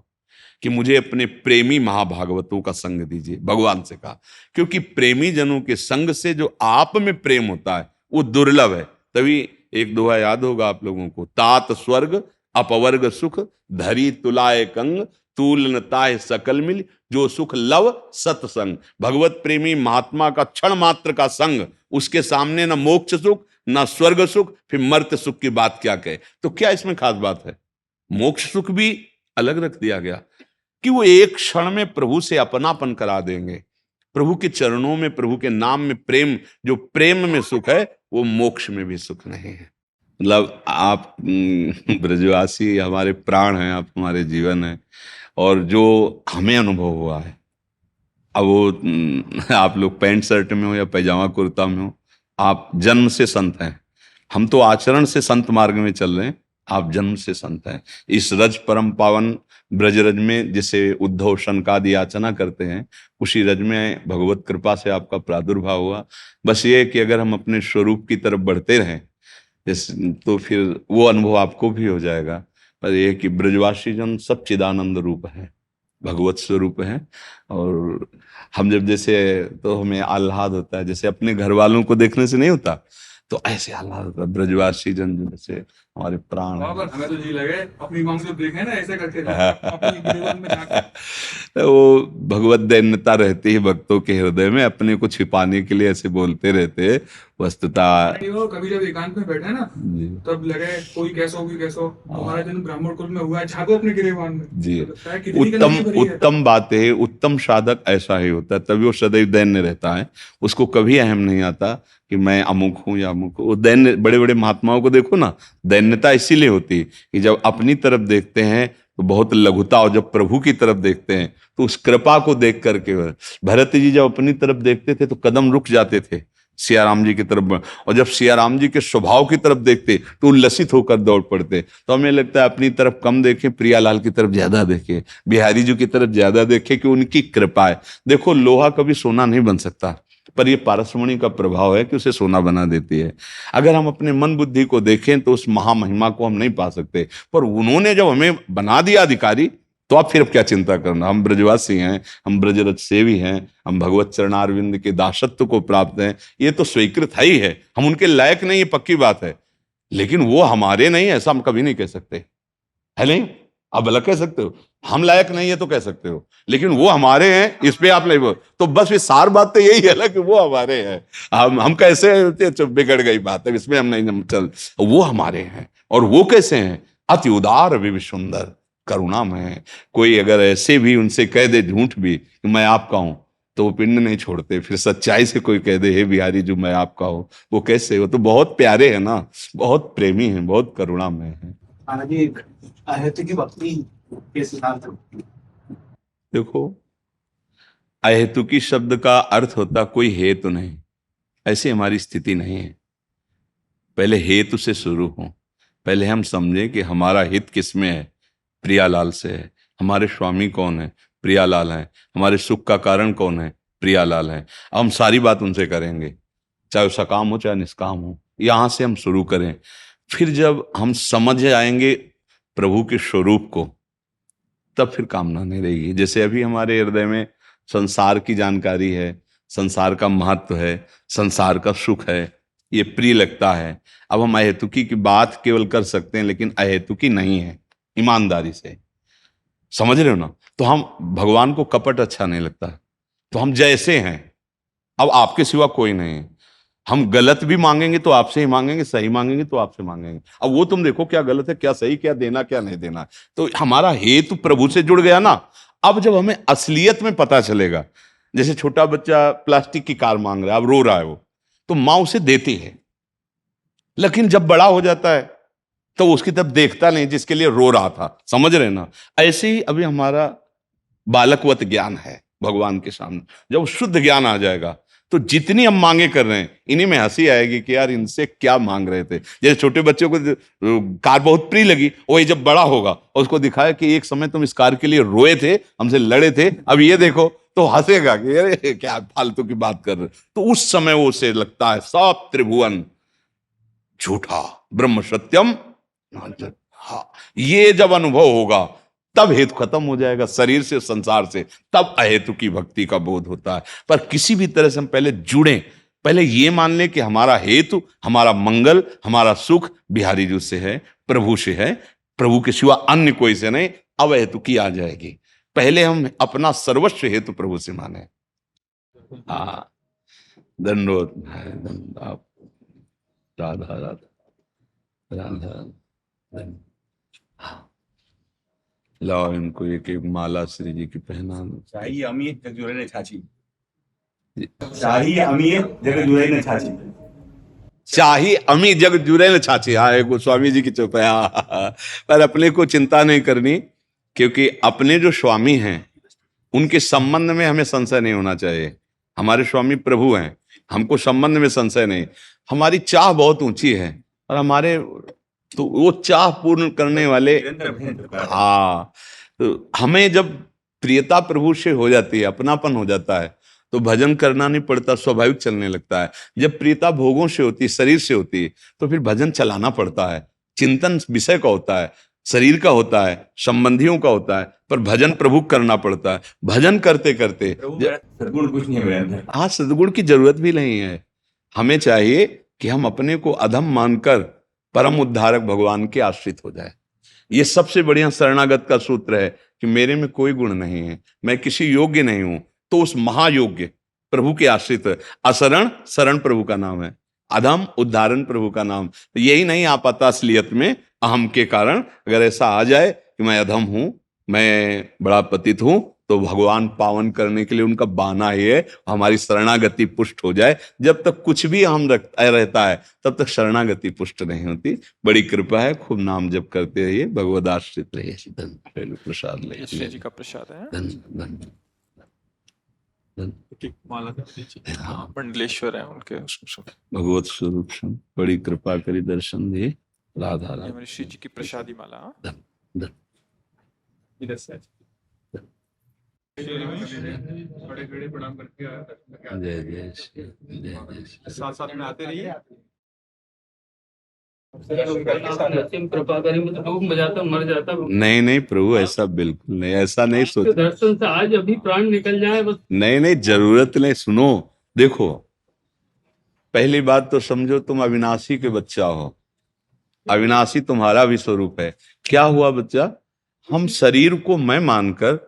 C: कि मुझे अपने प्रेमी महाभागवतों का संग दीजिए। भगवान से कहा, क्योंकि प्रेमी जनों के संग से जो आप में प्रेम होता है वो दुर्लभ है। तभी एक दोहा याद होगा आप लोगों को, तात स्वर्ग अपवर्ग सुख धरी तुलाए कंग तूल ताय सकल मिल जो सुख लव सत्संग। भगवत प्रेमी महात्मा का क्षण मात्र का संग, उसके सामने न मोक्ष सुख न स्वर्ग सुख, फिर मर्त्य सुख की बात क्या कहे। तो क्या इसमें खास बात है? मोक्ष सुख भी अलग रख दिया गया कि वो एक क्षण में प्रभु से अपनापन करा देंगे। प्रभु के चरणों में, प्रभु के नाम में प्रेम, जो प्रेम में सुख है वो मोक्ष में भी सुख नहीं है। मतलब आप ब्रजवासी हमारे प्राण हैं, आप हमारे जीवन हैं, और जो हमें अनुभव हुआ है, अब वो आप लोग पैंट शर्ट में हो या पैजामा कुर्ता में हो, आप जन्म से संत हैं। हम तो आचरण से संत मार्ग में चल रहे हैं, आप जन्म से संत हैं। इस रज परम पावन ब्रजरज में जिसे उद्धव शनकादि याचना करते हैं, उसी रज में भगवत कृपा से आपका प्रादुर्भाव हुआ। बस ये है कि अगर हम अपने स्वरूप की तरफ बढ़ते रहें तो फिर वो अनुभव आपको भी हो जाएगा। पर यह कि ब्रजवासी जन सब चिदानंद रूप है, भगवत स्वरूप है। और हम जब जैसे, तो हमें आह्लाद होता है, जैसे अपने घर वालों को देखने से नहीं होता, तो ऐसे आह्लाद होता है। ब्रजवासी जन जैसे हमारे प्राण हैं।
E: पर हमें तो जी लगे अपनी मांग से देखे ना ऐसे करके अपनी गिरवन में जाकर।
C: तो वो भगवत दैन्यता रहती है भक्तों के हृदय में, अपने को छिपाने के लिए ऐसे बोलते रहते। वस्तुता
E: वो कभी जब एकांत में बैठे ना,
C: जी
E: तब लगे कोई कैसो हमारा जन्म ब्राह्मण कुल में हुआ है, झाको अपने गिरेवान में।
C: जी,
E: तो लगता है कितनी
C: उत्तम
E: गंदगी भरी है।
C: उत्तम बात है। उत्तम साधक ऐसा ही होता है, तभी वो सदैव दैन्य रहता है। उसको कभी अहम नहीं आता कि मैं अमुक हूं या अमुक हूं। वो दैन्य, बड़े बड़े महात्माओं को देखो ना, दैन्यता इसीलिए होती है कि जब अपनी तरफ देखते हैं तो बहुत लघुता, और जब प्रभु की तरफ देखते हैं तो उस कृपा को देख करके। भरत जी जब अपनी तरफ देखते थे तो कदम रुक जाते थे सियाराम जी की तरफ, और जब सियाराम जी के स्वभाव की तरफ देखते तो उल्लसित होकर दौड़ पड़ते। तो हमें लगता है अपनी तरफ कम देखें, प्रियालाल की तरफ ज्यादा देखें, बिहारी जी की तरफ ज्यादा देखें, कि उनकी कृपा है। देखो, लोहा कभी सोना नहीं बन सकता, पर ये पारसमणि का प्रभाव है कि उसे सोना बना देती है। अगर हम अपने मन बुद्धि को देखें तो उस महामहिमा को हम नहीं पा सकते, पर उन्होंने जब हमें बना दिया अधिकारी, तो आप फिर क्या चिंता करना। हम ब्रजवासी हैं, हम ब्रजरथ सेवी हैं, हम भगवत चरणारविंद के दासत्व को प्राप्त हैं, ये तो स्वीकृत है ही है। हम उनके लायक नहीं, ये पक्की बात है, लेकिन वो हमारे नहीं, ऐसा हम कभी नहीं कह सकते, है नहीं? आप भला कह सकते हो हम लायक नहीं है तो कह सकते हो, लेकिन वो हमारे हैं, इस पे आप नहीं बोल। तो बस ये सार बात तो यही है ना कि वो हमारे हैं। हम कैसे बिगड़ गई बात है, इसमें हम नहीं चल। वो हमारे हैं, और वो कैसे हैं? अति उदार भी सुंदर करुणा में। कोई अगर ऐसे भी उनसे कह दे झूठ भी कि मैं आपका हूं, तो वो पिंड नहीं छोड़ते। फिर सच्चाई से कोई कह दे हे बिहारी जो मैं आपका हूं, वो कैसे? वो तो बहुत प्यारे है ना, बहुत प्रेमी है, बहुत करुणा में है।
D: महाराज जी, अहेतु की भक्ति के सिद्धांत।
C: देखो, अहेतुकी शब्द का अर्थ होता कोई हेतु नहीं, ऐसी हमारी स्थिति नहीं है। पहले हेतु से शुरू हो, पहले हम समझें कि हमारा हित किसमें है, प्रियालाल से है। हमारे स्वामी कौन है? प्रियालाल हैं। हमारे सुख का कारण कौन है? प्रियालाल हैं। अब हम सारी बात उनसे करेंगे, चाहे सकाम हो चाहे निष्काम हो। यहां से हम शुरू करें, फिर जब हम समझ आएंगे प्रभु के स्वरूप को, तब फिर कामना नहीं रहेगी। जैसे अभी हमारे हृदय में संसार की जानकारी है, संसार का महत्व है, संसार का सुख है, ये प्रिय लगता है। अब हम अहेतुकी की बात केवल कर सकते हैं, लेकिन अहेतुकी नहीं है, ईमानदारी से। समझ रहे हो ना? तो हम, भगवान को कपट अच्छा नहीं लगता, तो हम जैसे हैं, अब आपके सिवा कोई नहीं है। हम गलत भी मांगेंगे तो आपसे ही मांगेंगे, सही मांगेंगे तो आपसे मांगेंगे। अब वो तुम देखो क्या गलत है, क्या सही, क्या देना, क्या नहीं देना। तो हमारा हेतु प्रभु से जुड़ गया ना। अब जब हमें असलियत में पता चलेगा, जैसे छोटा बच्चा प्लास्टिक की कार मांग रहा है, अब रो रहा है वो, तो माँ उसे देती है, लेकिन जब बड़ा हो जाता है तो उसकी तरफ देखता नहीं जिसके लिए रो रहा था। समझ रहे ना? ऐसे ही अभी हमारा बालकवत ज्ञान है भगवान के सामने। जब शुद्ध ज्ञान आ जाएगा तो जितनी हम मांगे कर रहे हैं, इन्हीं में हंसी आएगी कि यार इनसे क्या मांग रहे थे। जैसे छोटे बच्चों को कार बहुत प्रिय लगी, वही जब बड़ा होगा और उसको दिखाया कि एक समय तुम इस कार के लिए रोए थे, हमसे लड़े थे, अब ये देखो, तो हंसेगा कि अरे क्या फालतू की बात कर रहे। तो उस समय वो उसे लगता है सब त्रिभुवन झूठा, ब्रह्म सत्यम। हाँ, ये जब अनुभव होगा तब हेतु खत्म हो जाएगा, शरीर से, संसार से, तब अहेतु की भक्ति का बोध होता है। पर किसी भी तरह से हम पहले जुड़ें, पहले ये मान लें कि हमारा हेतु, हमारा मंगल, हमारा सुख बिहारी जी से है, प्रभु से है, प्रभु के सिवा अन्य कोई से नहीं। अब अहेतु की आ जाएगी। पहले हम अपना सर्वस्व हेतु प्रभु से माने। हाँ, दंडोत राधा राधा राधा। लाओ इनको एक एक माला श्री जी की पहना दो।
F: शाही अमीर जग जुड़े ने छाछी, शाही अमीर जग जुड़े ने छाछी।
C: चाही अमी जग जुरे न छाछे। हाँ, एक गोस्वामी जी की चुप है। हाँ, पर अपने को चिंता नहीं करनी, क्योंकि अपने जो स्वामी हैं उनके संबंध में हमें संशय नहीं होना चाहिए। हमारे स्वामी प्रभु हैं, हमको संबंध में संशय नहीं। हमारी चाह बहुत ऊंची है और हमारे तो वो चाह पूर्ण करने वाले, हाँ, तो हमें जब प्रियता प्रभु से हो जाती है, अपनापन हो जाता है, तो भजन करना नहीं पड़ता, स्वाभाविक चलने लगता है। जब प्रियता भोगों से होती है, शरीर से होती है, तो फिर भजन चलाना पड़ता है। चिंतन विषय का होता है, शरीर का होता है, संबंधियों का होता है, पर भजन प्रभु करना पड़ता है। भजन करते करते
F: सद्गुण कुछ नहीं है मेरे अंदर।
C: हाँ, सद्गुण की जरूरत भी नहीं है। हमें चाहिए कि हम अपने को अधम मानकर परम उद्धारक भगवान के आश्रित हो जाए। ये सबसे बढ़िया शरणागत का सूत्र है कि मेरे में कोई गुण नहीं है, मैं किसी योग्य नहीं हूं, तो उस महायोग्य प्रभु के आश्रित है। असरण शरण प्रभु का नाम है, अधम उद्धारण प्रभु का नाम। तो यही नहीं आ पाता असलियत में अहम के कारण। अगर ऐसा आ जाए कि मैं अधम हूं, मैं बड़ा पतित हूं, तो भगवान पावन करने के लिए उनका बहाना ही है, हमारी शरणागति पुष्ट हो जाए। जब तक कुछ भी हम रहता है तब तक शरणागति पुष्ट नहीं होती। बड़ी कृपा है, खूब नाम जप करते रहिए, भगवद आश्रित रहिए। धन प्रसाद ले
A: यशवी जी का प्रसाद है।
C: धन धन धन।
A: ठीक, माला कर दीजिए। हाँ, मंडलेश्वर है उनके उसमें।
C: भगवत स्वरूप से बड़ी कृपा करी, दर्शन दिए। राधा
A: ये
C: राधा।
A: हमारी श्री जी की प्रसादी माला। हाँ?
C: धन धन।
A: इधर से
E: बड़े बड़े प्रणाम करके आया, दर्शन करके आया।
C: जय जय श्री, जय जय श्री।
A: साथ साथ में आते रहिए।
B: नसीम कृपा करी, मतलब डूब में जाता मर जाता।
C: नहीं नहीं प्रभु, ऐसा बिल्कुल नहीं, ऐसा नहीं सोच।
B: दर्शन से आज अभी प्राण निकल जाए बस।
C: नहीं नहीं, जरूरत नहीं। सुनो, देखो, पहली बात तो समझो तुम अविनाशी के बच्चा हो, अविनाशी तुम्हारा भी स्वरूप है। क्या हुआ बच्चा, हम शरीर को मैं मानकर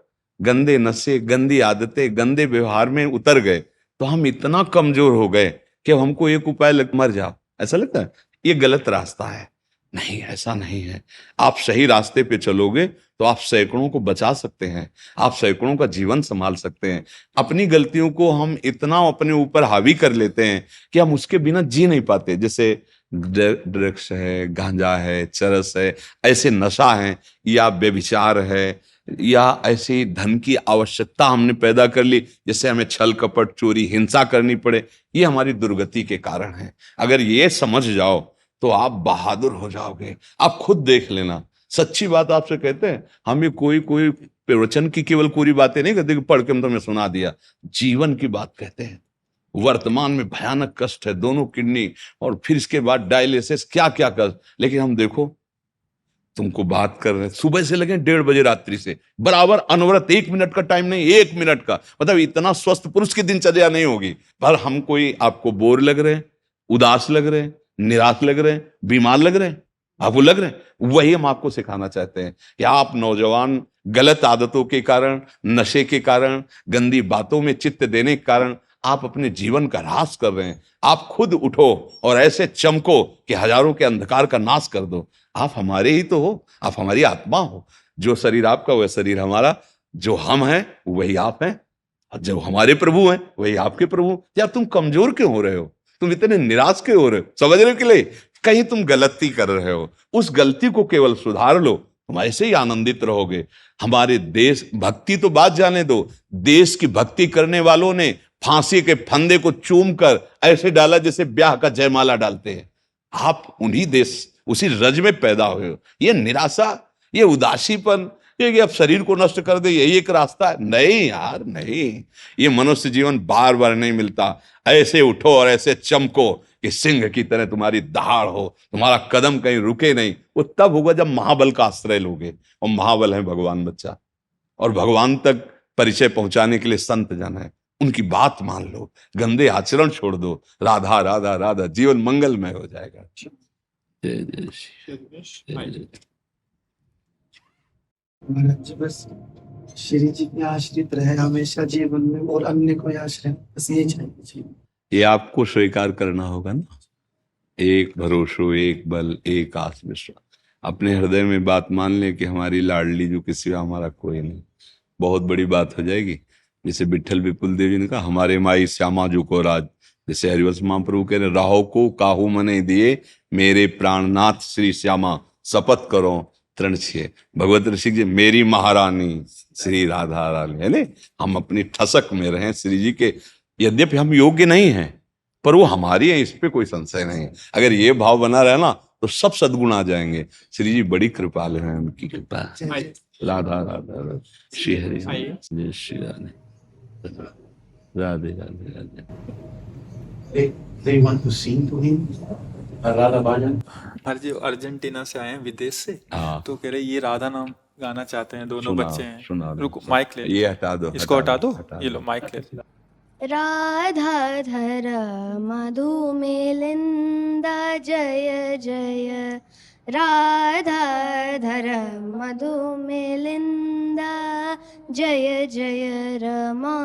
C: गंदे नशे, गंदी आदतें, गंदे व्यवहार में उतर गए, तो हम इतना कमजोर हो गए कि हमको एक उपाय मर जाओ, ऐसा लगता है। ये गलत रास्ता है। नहीं, ऐसा नहीं है। आप सही रास्ते पे चलोगे तो आप सैकड़ों को बचा सकते हैं, आप सैकड़ों का जीवन संभाल सकते हैं। अपनी गलतियों को हम इतना अपने ऊपर हावी कर लेते हैं कि हम उसके बिना जी नहीं पाते। जैसे ड्रग्स है, गांजा है, चरस है, ऐसे नशा है, या व्यभिचार है, या ऐसी धन की आवश्यकता हमने पैदा कर ली, जिससे हमें छल कपट, चोरी, हिंसा करनी पड़े। ये हमारी दुर्गति के कारण है। अगर ये समझ जाओ तो आप बहादुर हो जाओगे। आप खुद देख लेना। सच्ची बात आपसे कहते हैं, हमें कोई प्रवचन की केवल पूरी बातें नहीं कहते कि पढ़ के हम तुम्हें सुना दिया, जीवन की बात कहते हैं। वर्तमान में भयानक कष्ट है, दोनों किडनी, और फिर इसके बाद डायलिसिस, क्या क्या कष्ट। लेकिन हम देखो, तुमको बात कर रहे हैं, सुबह से लगे 1:30 बजे रात्रि से बराबर अनवरत, 1 मिनट का टाइम नहीं, 1 मिनट का। मतलब इतना स्वस्थ पुरुष की दिनचर्या नहीं होगी। पर हम कोई आपको बोर लग रहे हैं, उदास लग रहे हैं, निराश लग रहे हैं, बीमार लग रहे हैं, आपको लग रहे हैं। वही हम आपको सिखाना चाहते हैं कि आप नौजवान गलत आदतों के कारण, नशे के कारण, गंदी बातों में चित्त देने के कारण आप अपने जीवन का ह्रास कर रहे हैं। आप खुद उठो और ऐसे चमको कि हजारों के अंधकार का नाश कर दो। आप हमारे ही तो हो, आप हमारी आत्मा हो। जो शरीर आपका वह शरीर हमारा, जो हम हैं वही आप हैं, और जो हमारे प्रभु हैं वही आपके प्रभु। या तुम कमजोर क्यों हो रहे हो, तुम इतने निराश क्यों हो रहे हो? समझने के लिए कहीं तुम गलती कर रहे हो, उस गलती को केवल सुधार लो, तुम ऐसे ही आनंदित रहोगे। हमारे देश भक्ति तो बात जाने दो, देश की भक्ति करने वालों ने फांसी के फंदे को चूम कर ऐसे डाला जैसे ब्याह का जयमाला डालते हैं। आप उन्हीं देश, उसी रज में पैदा हुए हो। ये निराशा, ये उदासीपन, ये कि अब शरीर को नष्ट कर दे, यही एक रास्ता है? नहीं यार, नहीं। ये मनुष्य जीवन बार बार नहीं मिलता। ऐसे उठो और ऐसे चमको कि सिंह की तरह तुम्हारी दहाड़ हो, तुम्हारा कदम कहीं रुके नहीं। वो तब होगा जब महाबल का आश्रय लोगे, और महाबल है भगवान बच्चा। और भगवान तक परिचय पहुंचाने के लिए संत जन है, उनकी बात मान लो, गंदे आचरण छोड़ दो। राधा राधा राधा, जीवन मंगलमय हो जाएगा। जय जय श्री।
G: महाराज जी, बस श्री जी के आश्रित रहे हमेशा जीवन में, और अन्य कोई आश्रय, बस यही चाहिए जीवन।
C: ये आपको स्वीकार करना होगा ना। एक भरोसो, एक बल, एक आस विश्वास। अपने हृदय में बात मान ले कि हमारी लाडली जो किसी का हमारा कोई नहीं। बहुत बड़ी बात हो जाएगी। जैसे विठल विपुल देव जी ने कहा, हमारे माई श्यामा जो को राज, जैसे हरिवंश महाप्रभु कह रहे, राहो को काहू मने दिए, मेरे प्राणनाथ श्री श्यामा शपथ करो तृण छे। भगवत ऋषि जी, मेरी महारानी श्री राधा रानी, है ने, हम अपनी ठसक में रहें श्री जी के। यद्यपि हम योग्य नहीं हैं, पर वो हमारी है, इस पे कोई संशय नहीं। अगर ये भाव बना रहे ना तो सब सद्गुण आ जाएंगे। श्री जी बड़ी कृपालु हैं, उनकी कृपा। राधा राधा राधा, श्री हरि जय Shri Radhe Radhe Radhe Radhe.
G: They want to sing to him a Radha bhajan.
A: महाराज जी अर्जेंटीना से आए हैं, विदेश से,
C: हाँ,
A: तो कह रहे ये राधा नाम गाना चाहते हैं, दोनों
C: सुनाओ,
A: बच्चे हैं।
C: सुना दो।
A: रुको माइक ले लो।
C: ये हटा दो,
A: इसको हटा दो,
C: हटा
A: ये लो माइक ले लो।
H: राधाधर मधुमिलिन्दा जय जय, राधाधर मधुमिलिन्दा जय जय, रमा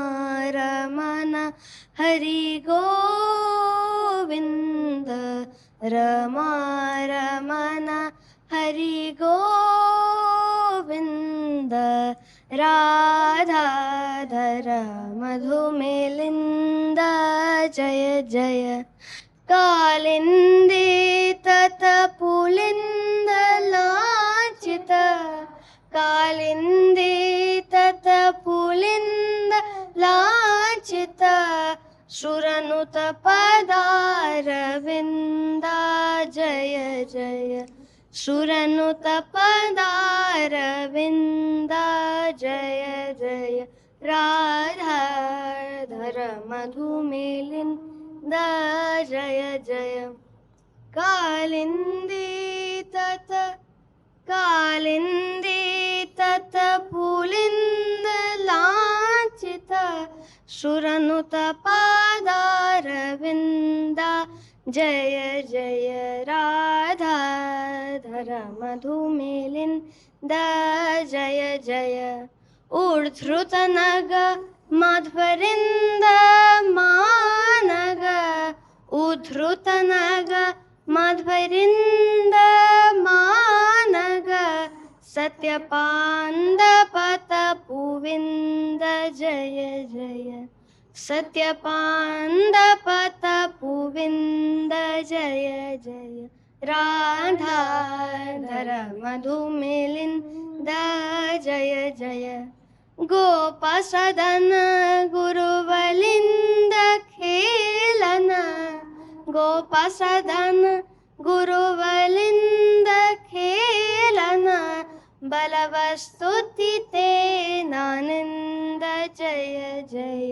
H: रमण हरि गोविन्द, रमा रमण हरि गोविन्द, राधाधर मधुमिलिन्दा जय जय, कालिन्दी तत पुलिन्द लाञ्छित, कालिन्दी तत पुलिन्द लाञ्छित, सुरनुत पदारविन्दा जय जय, सुरनुत पदारविन्दा जय जय, राधाधर मधुमिलिन्दा जय जय, कालिन्दी तत पुलिन्द लाञ्छित, सुरनुत पदारविन्दा जय जय, राधाधर मधुमिलिन्दा जय जय, ऊर्ध्रुत नग मध्वरिन्द मानग, उद्धृत नग मध्वरिन्द मानग, सत्यपान्दपत पुविन्द जय जय, सत्यपान्दपत पुविन्द जय जय, राधाधर मधुमिलिन्दा जय जय, गोपसदन गुरुवलिन्द खेलन, गोपसदन गुरुवलिन्द खेलन, बलवस्तुति ते नानन्द जय जय,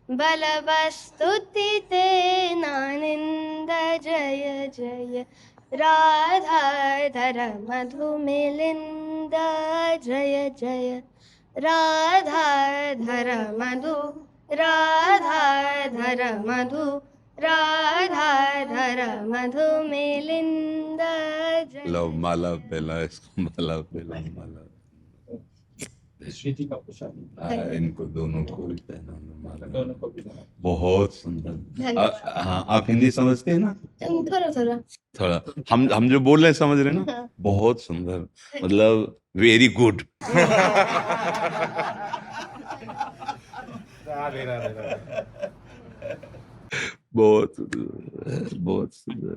H: बलवस्तुति ते नानन्द जय जय, राधाधर मधुमिलिन्दा जय जय, राधाधर मधु, राधाधर मधु, राधाधर मधुमिलिन्दा जय।
C: लो माला पहला, इसको माला पहला, माला
G: श्रीजी का प्रसाद।
C: इनको दोनों को भी पहना माला।
G: दोनों को भी।
C: बहुत सुंदर। हाँ, आप हिंदी समझते हैं ना?
H: थोड़ा थोड़ा
C: थोड़ा। हम जो बोल रहे हैं समझ रहे हैं ना? बहुत सुंदर, मतलब वेरी गुड। बहुत बहुत सुंदर।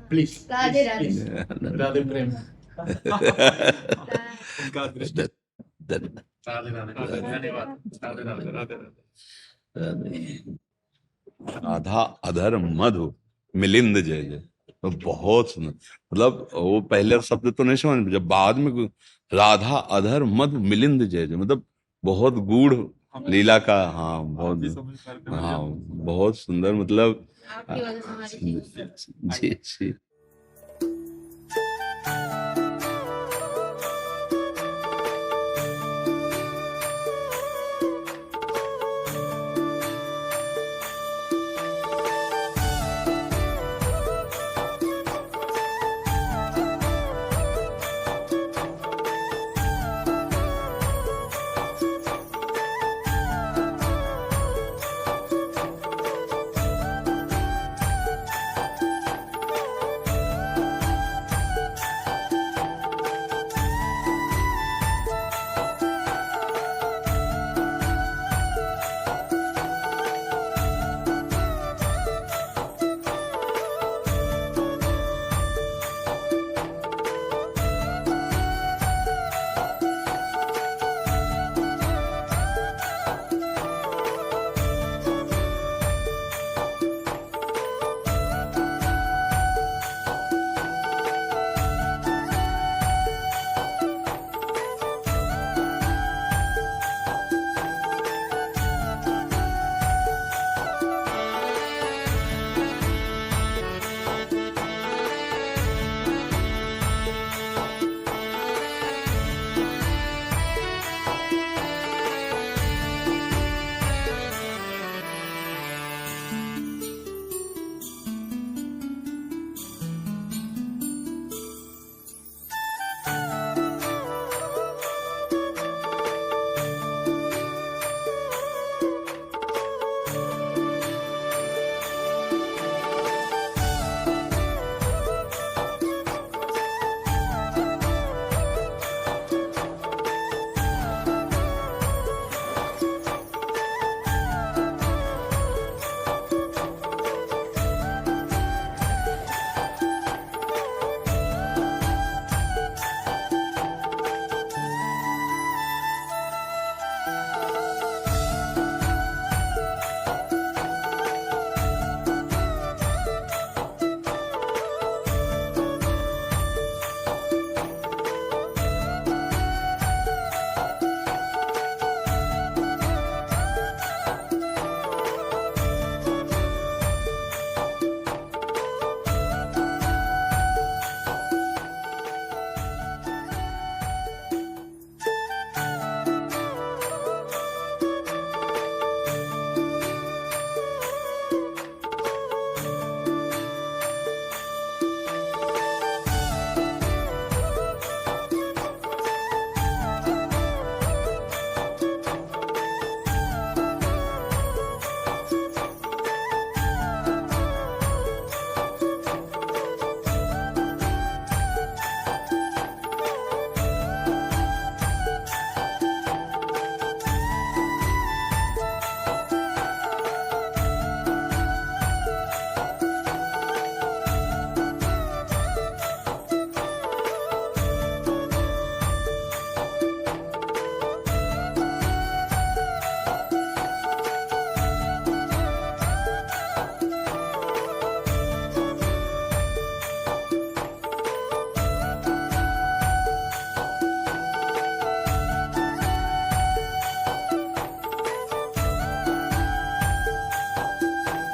G: प्लीज
H: राधे राधे।
G: राधे प्रेम।
C: राधा अधर मधु मिलिंद जय जय, तो बहुत सुंदर। मतलब वो पहले शब्द तो नहीं समझ, जब बाद में राधा अधर मधु मिलिंद जय जय, मतलब बहुत गूढ़ लीला का। हाँ बहुत, हाँ बहुत सुंदर, मतलब
H: आपकी वजह से हमारी
C: जी जी।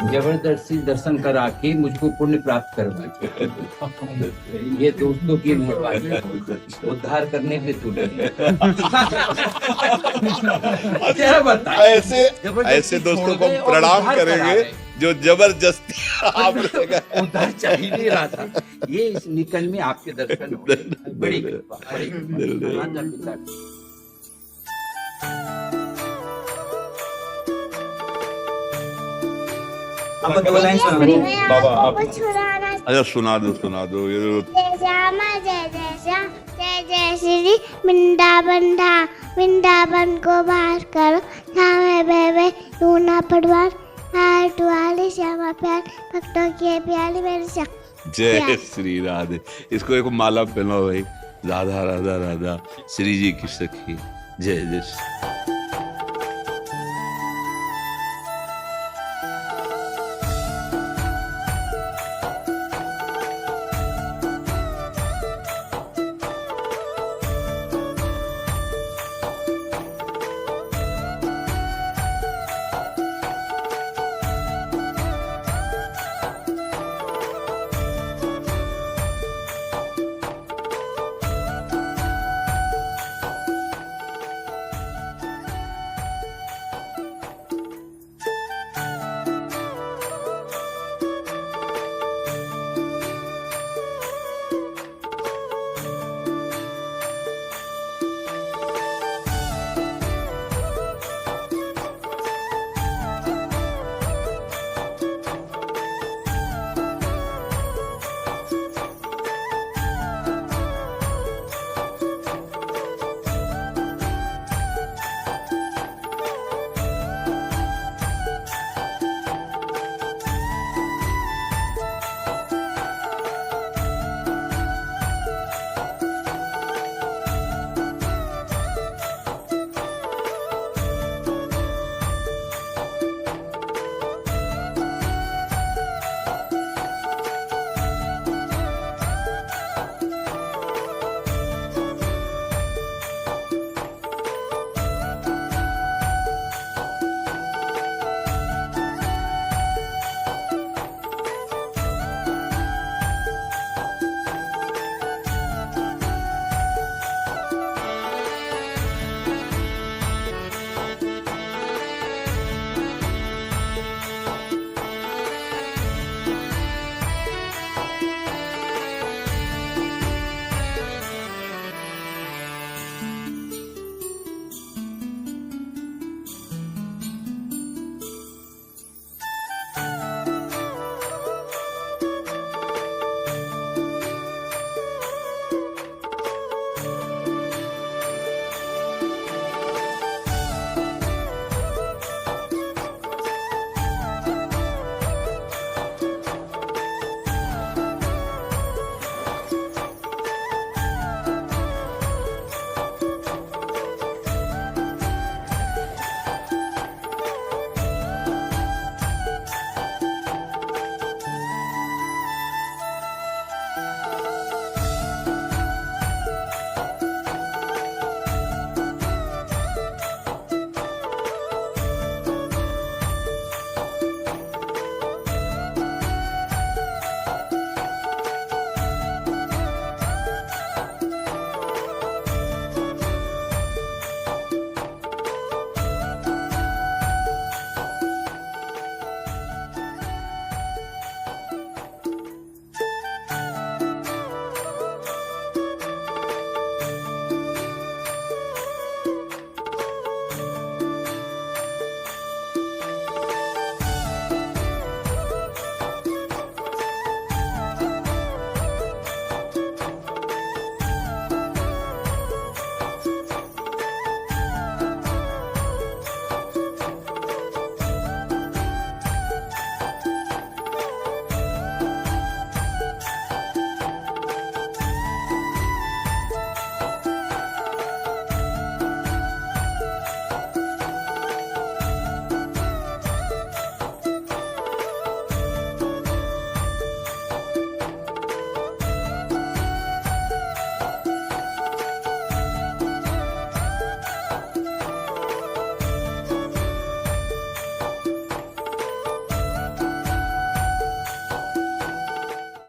I: जबरदस्ती दर्शन करा के मुझको पुण्य प्राप्त करवाई। ये दोस्तों की मेहरबानी, उद्धार करने के लिए क्या बताएं?
C: ऐसे दोस्तों को प्रणाम करेंगे जो जबरदस्ती आप
I: उद्धार चाह ही नहीं रहा था। ये इस निकल में आपके दर्शन हो गए। बड़ी कृपा, बड़ी कृपा। माता पिता की।
B: आप केवल लाइन सुना
A: बाबा आप
C: अच्छा सुना दो ये
H: जय श्यामा जय जय श्याम जय जय श्री वृंदावन धाम, वृंदावन को बाहर करो, धामे बेबे लूना पटवार, हाय टुवाली श्यामा प्यार, भक्तों की प्याली मेरी श्याम।
C: जय श्री राधे। इसको एक माला पहनाओ भाई। राधा राधा राधा, श्री जी की सखी। जय जय श्री